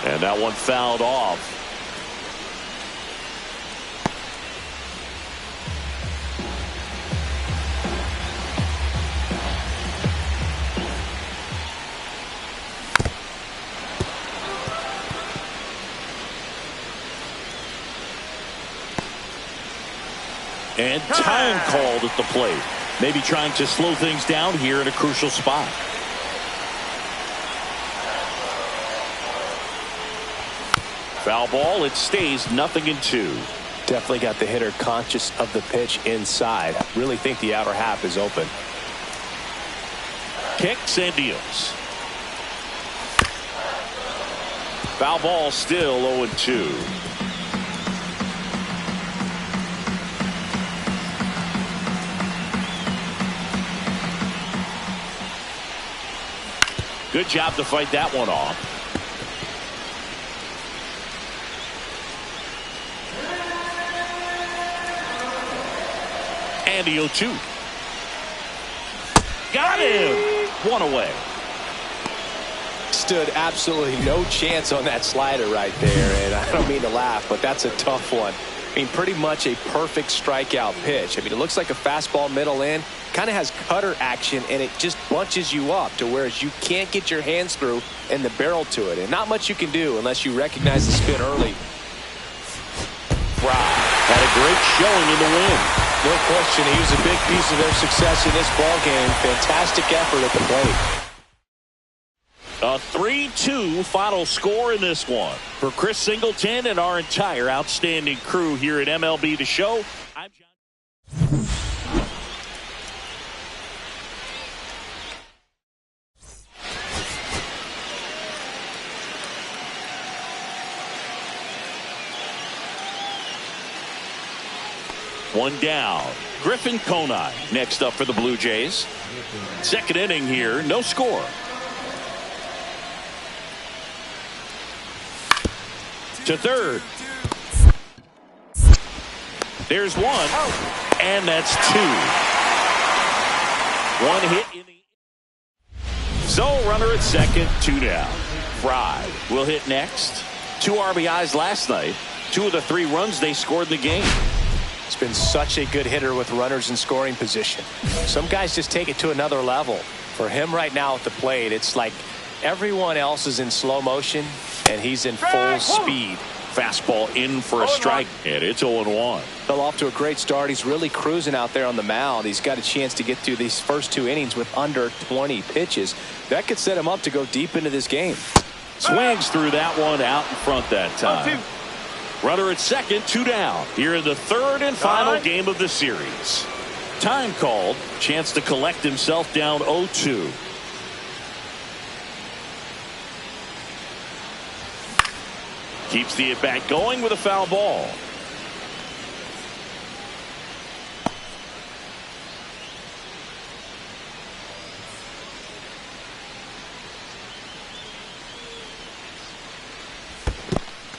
Speaker 1: And that one fouled off. And time called at the plate. Maybe trying to slow things down here in a crucial spot. Foul ball. It stays 0-2.
Speaker 2: Definitely got the hitter conscious of the pitch inside. Really think the outer half is open.
Speaker 1: Kicks and deals. Foul ball, still 0-2. Good job to fight that one off. And the 0-2. Got him. 1 away.
Speaker 2: Stood absolutely no chance on that slider right there, and I don't mean to laugh, but that's a tough one. I mean, pretty much a perfect strikeout pitch. I mean, it looks like a fastball middle in, kind of has cutter action, and it just bunches you up to whereas you can't get your hands through and the barrel to it, and not much you can do unless you recognize the spin early.
Speaker 1: Frye had a great showing in the win.
Speaker 2: No question, he was a big piece of their success in this ballgame. Fantastic effort at the plate.
Speaker 1: A 3-2 final score in this one. For Chris Singleton and our entire outstanding crew here at MLB The Show, I'm John. One down. Griffin Conine next up for the Blue Jays. Second inning here, no score. To third. There's one. And that's 2. One hit in the... So runner at second, 2 down. Frye will hit next. 2 RBIs last night. 2 of the 3 runs they scored in the game.
Speaker 2: He's been such a good hitter with runners in scoring position. Some guys just take it to another level. For him right now at the plate, it's like everyone else is in slow motion and he's in full speed.
Speaker 1: Fastball in for a strike, and it's 0-1.
Speaker 2: Fell off to a great start. He's really cruising out there on the mound. He's got a chance to get through these first 2 innings with under 20 pitches. That could set him up to go deep into this game.
Speaker 1: Swings through that one out in front that time. Runner at second, 2 down. Here in the third and final game of the series. Time called. Chance to collect himself down 0-2. Keeps the at-bat going with a foul ball.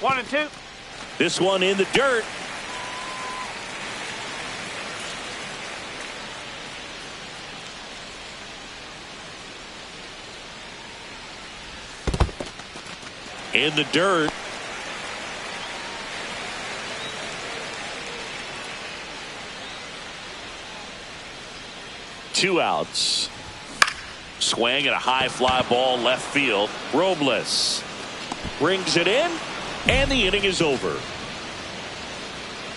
Speaker 4: One and 2.
Speaker 1: This one in the dirt. In the dirt. 2 outs. Swing and a high fly ball left field. Robles brings it in, and the inning is over.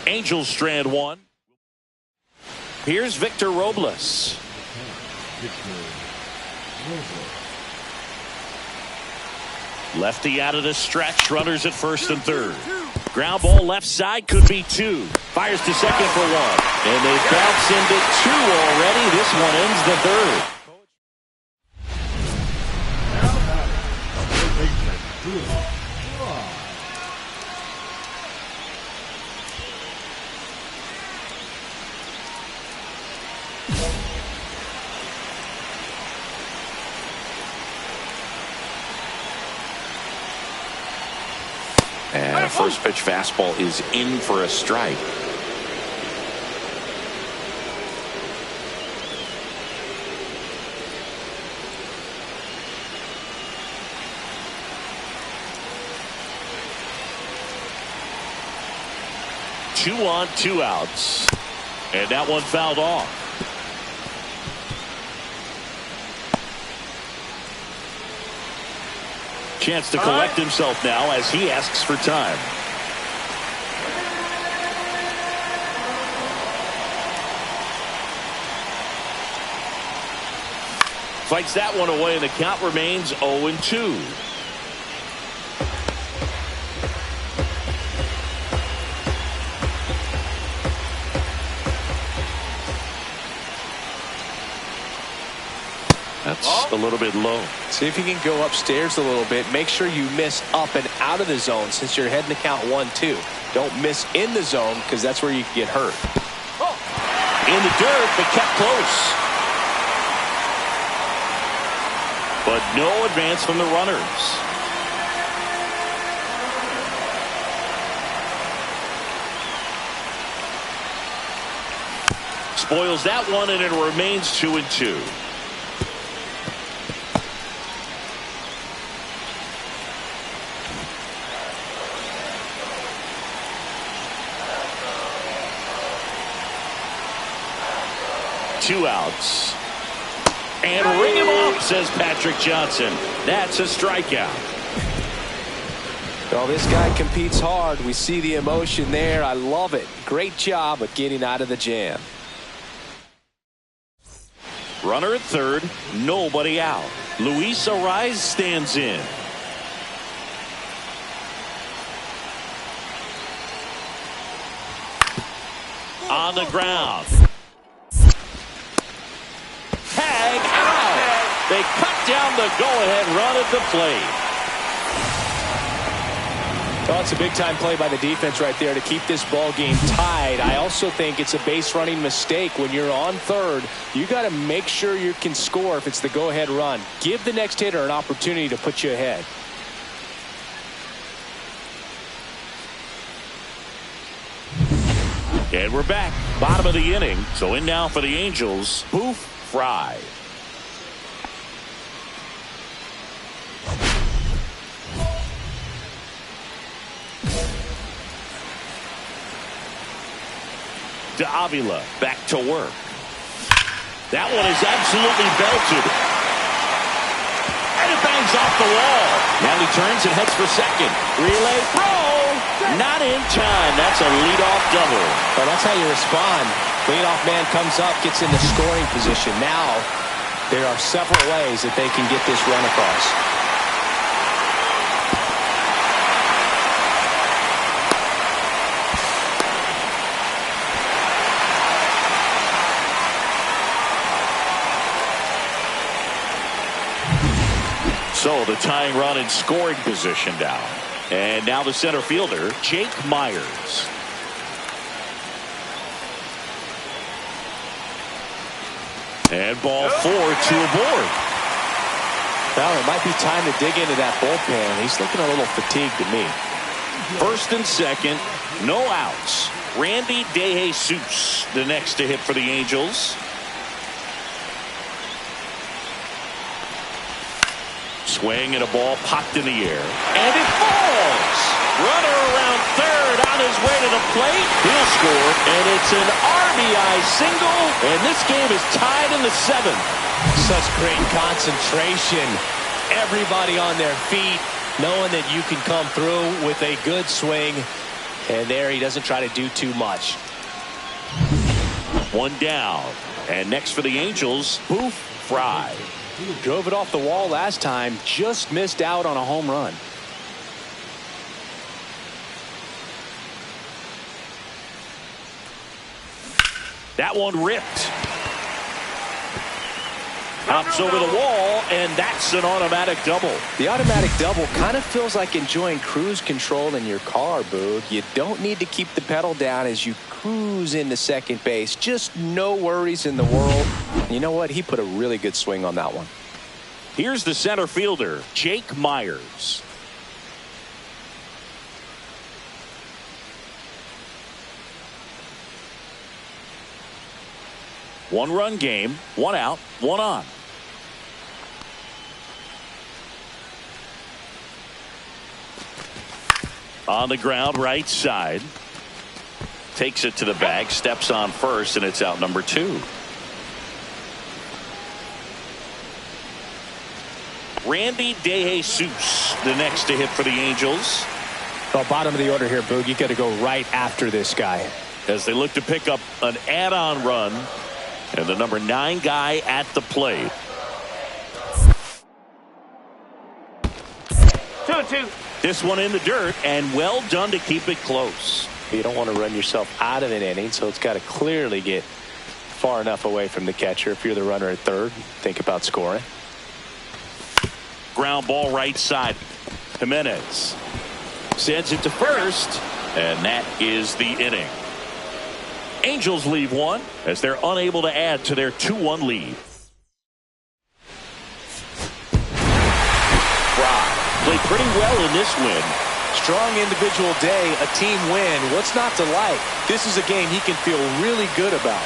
Speaker 1: Angels strand 1. Here's Victor Robles. Lefty out of the stretch. Runners at first and third. Ground ball left side, could be 2. Fires to second for 1. And they bounce into 2 already. This one ends the third.
Speaker 5: And a first pitch fastball is in for a strike.
Speaker 1: Two on, 2 outs. And that one fouled off. Chance to collect himself now as he asks for time. Fights that one away, and the count remains 0-2. That's a little bit low.
Speaker 2: See if you can go upstairs a little bit. Make sure you miss up and out of the zone since you're heading to count 1-2. Don't miss in the zone because that's where you can get hurt.
Speaker 1: In the dirt, but kept close. But no advance from the runners. Spoils that one, and it remains 2-2. Two outs. And ring him up, says Patrick Johnson. That's a strikeout.
Speaker 2: Well, this guy competes hard. We see the emotion there. I love it. Great job of getting out of the jam.
Speaker 1: Runner at third, nobody out. Luis Ariz stands in. On the ground. Tag out. They cut down the go-ahead run at the plate.
Speaker 2: Well, it's a big-time play by the defense right there to keep this ball game tied. I also think it's a base-running mistake. When you're on third, you got to make sure you can score if it's the go-ahead run. Give the next hitter an opportunity to put you ahead.
Speaker 1: And we're back. Bottom of the inning. So in now for the Angels, Boof, Frye. De Avila back to work. That one is absolutely belted. And it bangs off the wall. Now he turns and heads for second. Relay throw. Not in time. That's a leadoff double.
Speaker 2: Well, that's how you respond. Leadoff man comes up, gets into scoring position. Now there are several ways that they can get this run across.
Speaker 1: So the tying run in scoring position now. And now the center fielder, Jake Myers. And ball 4, 2 aboard.
Speaker 2: Well, it might be time to dig into that bullpen. He's looking a little fatigued to me.
Speaker 1: First and second, no outs. Randy DeJesus, the next to hit for the Angels. Swing and a ball popped in the air. And it falls! Runner around third on his way to the plate. He'll score, and it's an RBI single, and this game is tied in the seventh.
Speaker 2: Such great concentration. Everybody on their feet, knowing that you can come through with a good swing. And there he doesn't try to do too much.
Speaker 1: One down. And next for the Angels, Boof, Frye.
Speaker 2: Drove it off the wall last time, just missed out on a home run.
Speaker 1: That one ripped. Hops over the wall, and that's an automatic double.
Speaker 2: The automatic double kind of feels like enjoying cruise control in your car, Boog. You don't need to keep the pedal down as you cruise into second base. Just no worries in the world. You know what? He put a really good swing on that one.
Speaker 1: Here's the center fielder, Jake Myers. One-run game, one out, one on. On the ground, right side. Takes it to the bag, steps on first, and it's out number 2. Randy DeJesus, the next to hit for the Angels.
Speaker 2: Well, bottom of the order here, Boog. You got to go right after this guy.
Speaker 1: As they look to pick up an add-on run. And the number 9 guy at the plate.
Speaker 4: 2-2.
Speaker 1: This one in the dirt, and well done to keep it close.
Speaker 2: You don't want to run yourself out of an inning, so it's got to clearly get far enough away from the catcher. If you're the runner at third, think about scoring.
Speaker 1: Ground ball right side. Jimenez sends it to first, and that is the inning. Angels leave one as they're unable to add to their 2-1 lead. Frye played pretty well in this win.
Speaker 2: Strong individual day, a team win. What's not to like? This is a game he can feel really good about.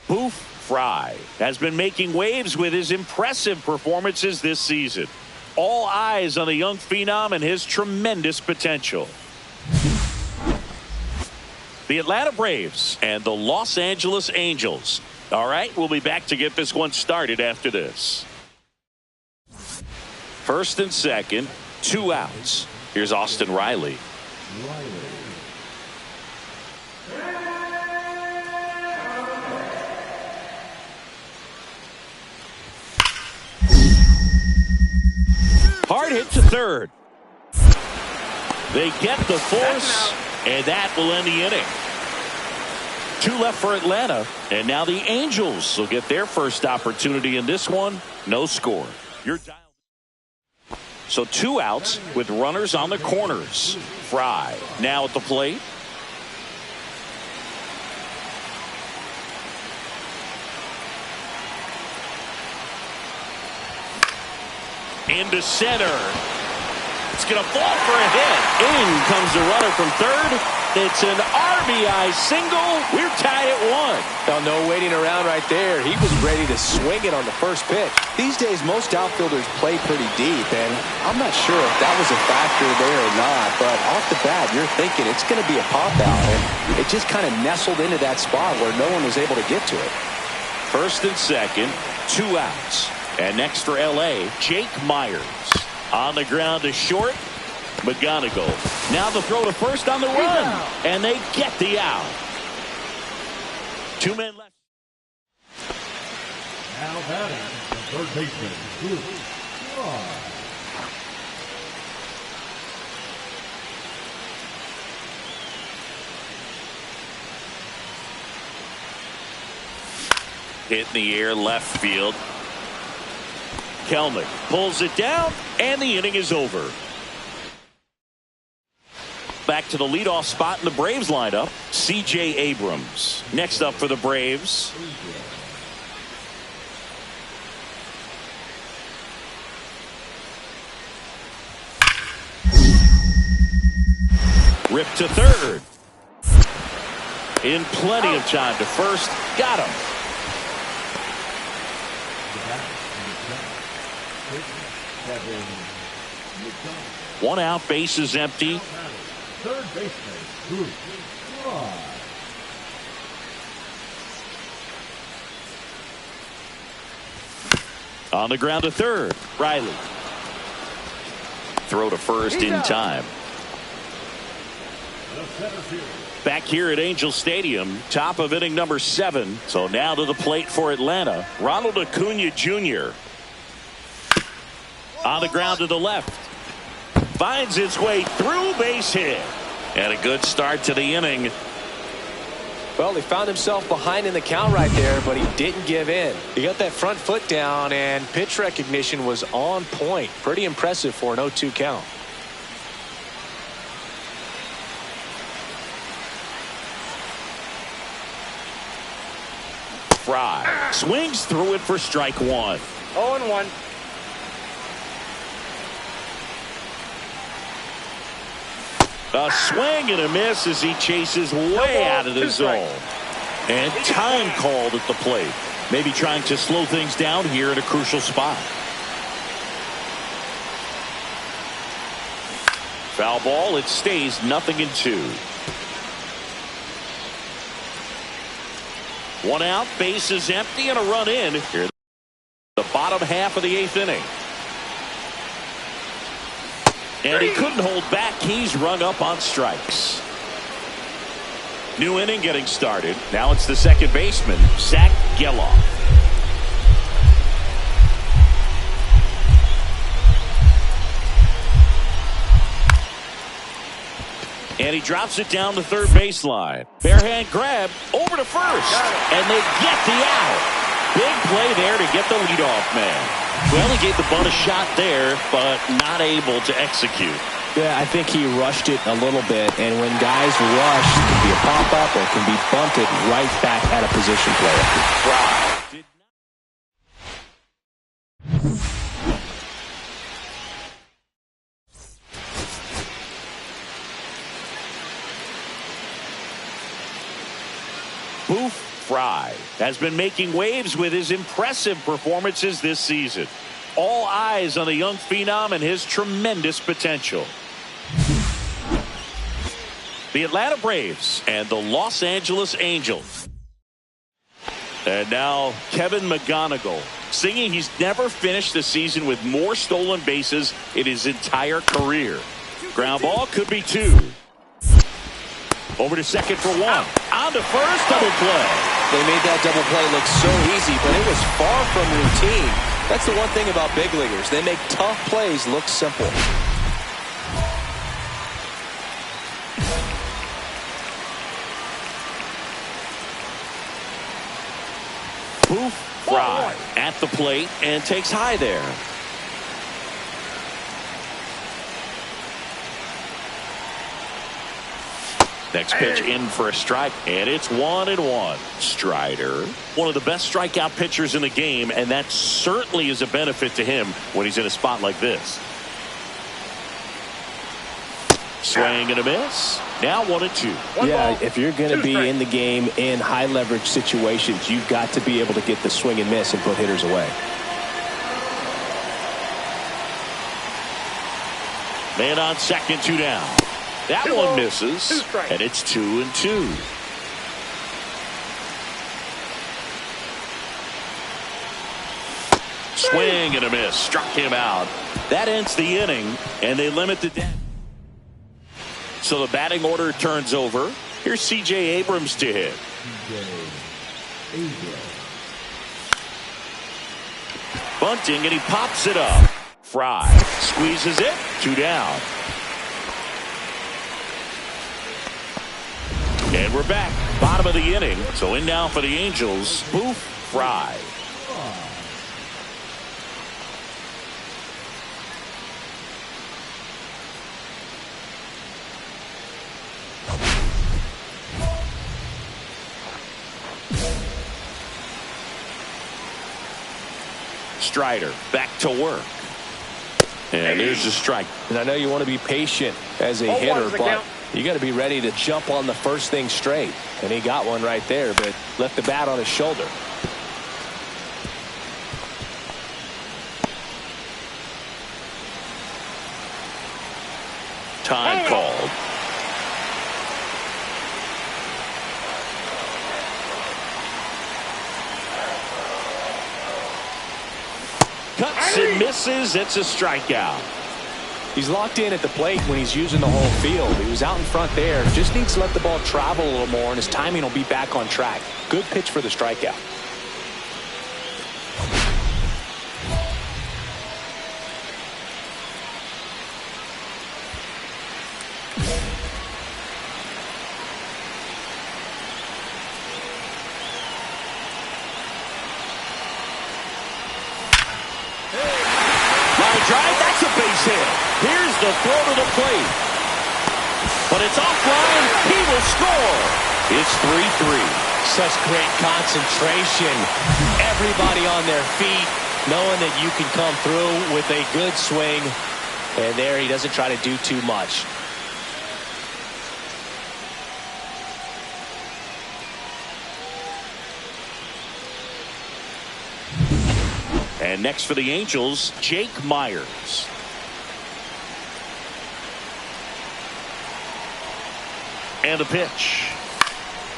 Speaker 1: Boof Frye has been making waves with his impressive performances this season. All eyes on the young phenom and his tremendous potential. The Atlanta Braves and the Los Angeles Angels. All right, we'll be back to get this one started after this. First and second, 2 outs. Here's Austin Riley. Hard hit to third. They get the force, and that will end the inning. 2 left for Atlanta, and now the Angels will get their first opportunity in this one. No score. So 2 outs with runners on the corners. Frye now at the plate. Into center. It's going to fall for a hit. In comes the runner from third. It's an RBI single. We're tied at 1.
Speaker 2: Well, no waiting around right there. He was ready to swing it on the first pitch. These days, most outfielders play pretty deep, and I'm not sure if that was a factor there or not, but off the bat, you're thinking it's going to be a pop-out, and it just kind of nestled into that spot where no one was able to get to it.
Speaker 1: First and second, 2 outs. And next for L.A., Jake Myers. On the ground to short, McGonigal. Now the throw to first on the run, and they get the out. 2 men left.
Speaker 3: Now batting, the third baseman, Boof.
Speaker 1: Hit in the air, left field. Kelnick pulls it down, and the inning is over. Back to the leadoff spot in the Braves lineup, C.J. Abrams. Next up for the Braves. Ripped to third. In plenty of time to first. Got him. 1 out, bases empty.
Speaker 3: Third baseman, Boof.
Speaker 1: On the ground to third, Riley. Throw to first in time. Back here at Angel Stadium, top of inning number 7. So now to the plate for Atlanta, Ronald Acuna Jr. On the ground to the left. Finds its way through, base hit. And a good start to the inning.
Speaker 2: Well, he found himself behind in the count right there, but he didn't give in. He got that front foot down, and pitch recognition was on point. Pretty impressive for an 0-2 count.
Speaker 1: Frye swings through it for strike 1.
Speaker 4: 0-1.
Speaker 1: A swing and a miss as he chases way out of the zone. And time called at the plate. Maybe trying to slow things down here in a crucial spot. Foul ball. It stays 0-2. 1 out, base is empty, and a run in. Here, the bottom half of the 8th inning. And he couldn't hold back. He's rung up on strikes. New inning getting started. Now it's the second baseman, Zach Geloff. And he drops it down the third baseline. Barehand grab over to first. And they get the out. Big play there to get the leadoff man. Well, he gave the bunt a shot there, but not able to execute.
Speaker 2: Yeah, I think he rushed it a little bit. And when guys rush, it can be a pop-up or it can be bunted right back at a position player.
Speaker 1: Frye. Boof Frye has been making waves with his impressive performances this season. All eyes on the young phenom and his tremendous potential. The Atlanta Braves and the Los Angeles Angels. And now Kevin McGonigal singing he's never finished the season with more stolen bases in his entire career. Ground ball could be 2. Over to second for 1. On to first, double play.
Speaker 2: They made that double play look so easy, but it was far from routine. That's the one thing about big leaguers. They make tough plays look simple.
Speaker 1: Boof Frye at the plate and takes high there. Next pitch in for a strike, and it's 1-1. Strider, one of the best strikeout pitchers in the game, and that certainly is a benefit to him when he's in a spot like this. Swing and a miss. Now 1-2.
Speaker 2: Yeah, if you're going to be in the game in high leverage situations, you've got to be able to get the swing and miss and put hitters away.
Speaker 1: Man on second, 2 down. That one misses, and it's 2-2. Swing and a miss. Struck him out. That ends the inning, and they limit the damage. So the batting order turns over. Here's C.J. Abrams to hit. Bunting, and he pops it up. Frye squeezes it. 2 down. And we're back. Bottom of the inning. So in now for the Angels, Boof Frye. Strider back to work. And there's the strike.
Speaker 2: And I know you want to be patient as a hitter, but you got to be ready to jump on the first thing straight. And he got one right there, but left the bat on his shoulder.
Speaker 1: Time called. Cuts and misses. It's a strikeout.
Speaker 2: He's locked in at the plate when he's using the whole field. He was out in front there. Just needs to let the ball travel a little more, and his timing will be back on track. Good pitch for the strikeout.
Speaker 1: Drive, that's a base hit. Here's the throw to the plate. But it's offline. He will score. It's 3-3.
Speaker 2: Such great concentration. Everybody on their feet, knowing that you can come through with a good swing. And there he doesn't try to do too much.
Speaker 1: And next for the Angels, Jake Myers. And the pitch.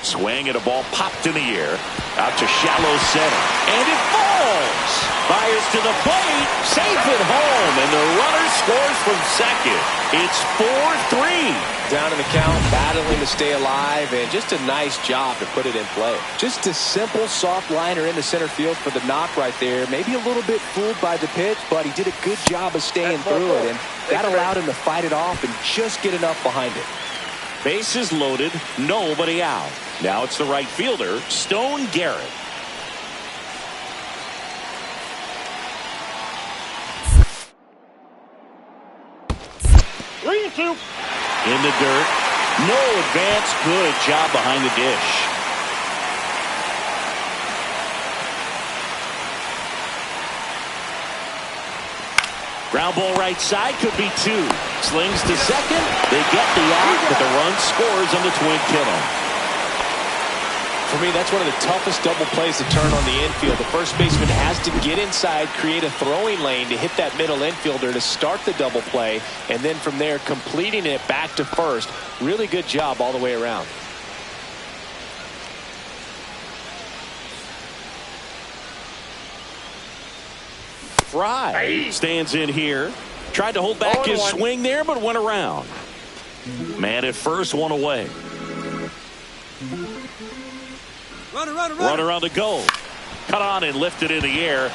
Speaker 1: Swing and a ball popped in the air. Out to shallow center. And it falls. Myers to the plate. Safe at home. And the runner scores from second. It's 4-3.
Speaker 2: Down in the count, battling to stay alive, and just a nice job to put it in play. Just a simple soft liner into center field for the knock right there. Maybe a little bit fooled by the pitch, but he did a good job of staying through it, and that allowed him to fight it off and just get enough behind it.
Speaker 1: Bases loaded, nobody out. Now it's the right fielder, Stone Garrett. In the dirt. No advance. Good job behind the dish. Ground ball right side, could be two. Slings to second. They get the out, but the run scores on the twin killer.
Speaker 2: For me, that's one of the toughest double plays to turn on the infield. The first baseman has to get inside, create a throwing lane to hit that middle infielder to start the double play, and then from there completing it back to first. Really good job all the way around.
Speaker 1: Frye stands in here. Tried to hold back his swing there, but went around. Man at first, one away. Runner on the go. Cut on and lifted in the air.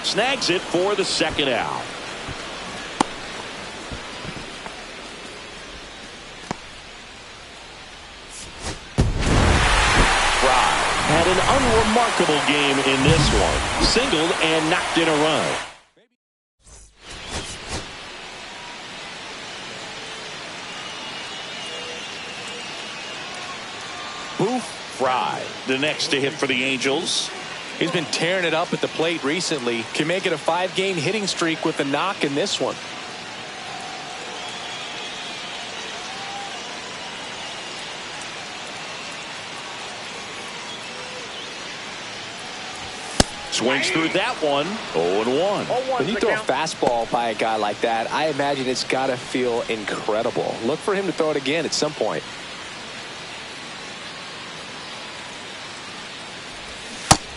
Speaker 1: Snags it for the second out. Frye had an unremarkable game in this one. Singled and knocked in a run. Boof, Frye, the next to hit for the Angels.
Speaker 2: He's been tearing it up at the plate recently. Can make it a 5-game hitting streak with a knock in this one.
Speaker 1: Swings through that one. 0-1.
Speaker 2: When you throw a fastball by a guy like that, I imagine it's got to feel incredible. Look for him to throw it again at some point.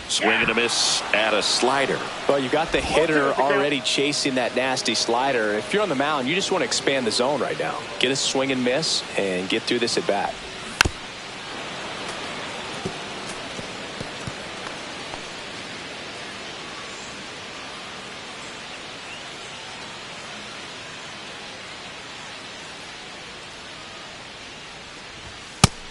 Speaker 1: Swing and a miss at a slider.
Speaker 2: Well, you got the hitter already chasing that nasty slider. If you're on the mound, you just want to expand the zone right now. Get a swing and miss and get through this at bat.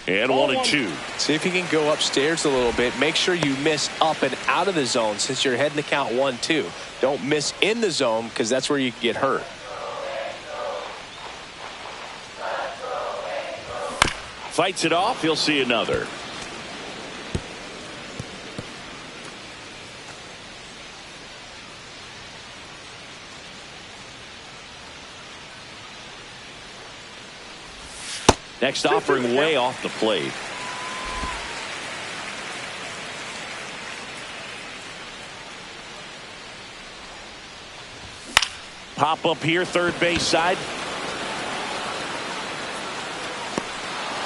Speaker 1: And 1-2.
Speaker 2: See if you can go upstairs a little bit. Make sure you miss up and out of the zone since you're heading to count 1-2. Don't miss in the zone because that's where you can get hurt.
Speaker 1: Fights it off. He'll see another. Next offering way off the plate. Pop up here, third base side.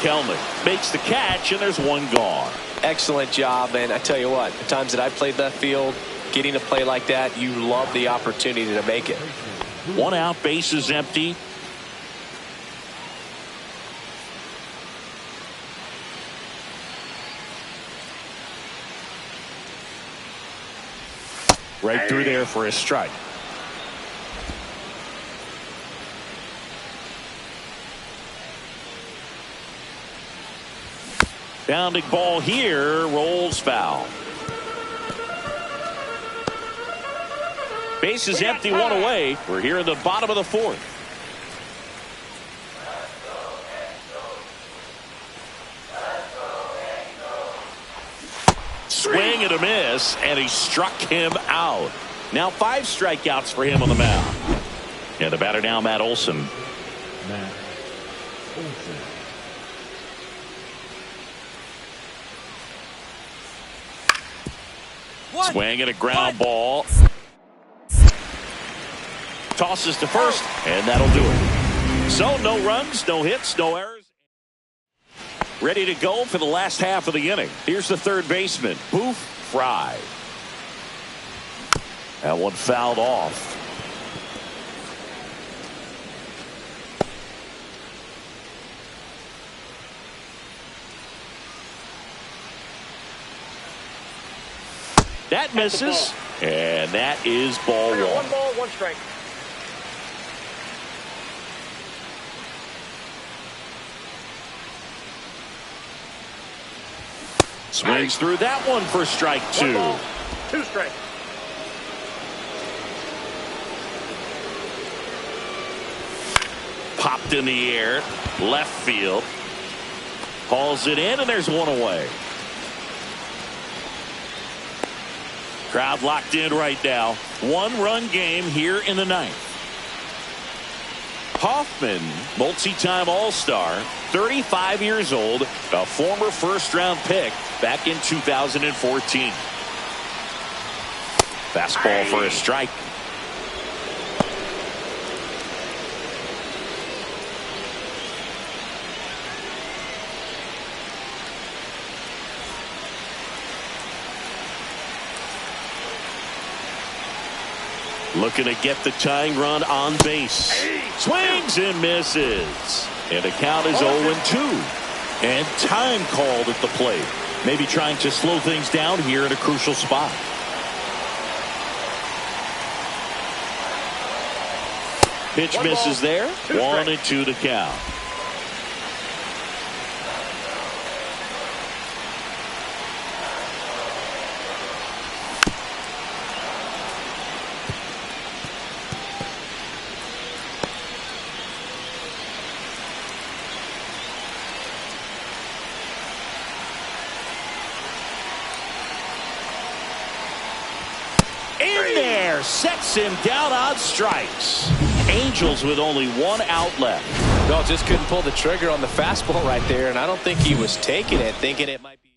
Speaker 1: Kelnick makes the catch, and there's one gone.
Speaker 2: Excellent job, and I tell you what, the times that I played left field, getting a play like that, you love the opportunity to make it.
Speaker 1: One out, bases empty. Right through there for a strike. Bounding ball here, rolls foul. Base is empty, one away. We're here in the bottom of the fourth. Swing and a miss, and he struck him out. Now 5 strikeouts for him on the mound. And the batter now, Matt Olson.
Speaker 3: Matt Olson.
Speaker 1: Swing and a ground ball. Tosses to first, and that'll do it. So no runs, no hits, no errors. Ready to go for the last half of the inning. Here's the third baseman, Boof, Frye. That one fouled off. That misses, and that is ball one.
Speaker 4: 1 ball, 1 strike.
Speaker 1: Swings through that one for strike 2.
Speaker 4: 1 ball, 2 strikes.
Speaker 1: Popped in the air, left field. Hauls it in, and there's one away. Crowd locked in right now. 1-run game here in the 9th. Hoffman, multi-time All-Star, 35 years old, a former first-round pick back in 2014. Fastball for a strike. Looking to get the tying run on base. Swings and misses. And the count is 0-2. And time called at the plate. Maybe trying to slow things down here in a crucial spot. Pitch misses there. 1-2 to count. In there, sets him down on strikes. Angels with only 1 out left.
Speaker 2: No, just couldn't pull the trigger on the fastball right there, and I don't think he was taking it, thinking it might be.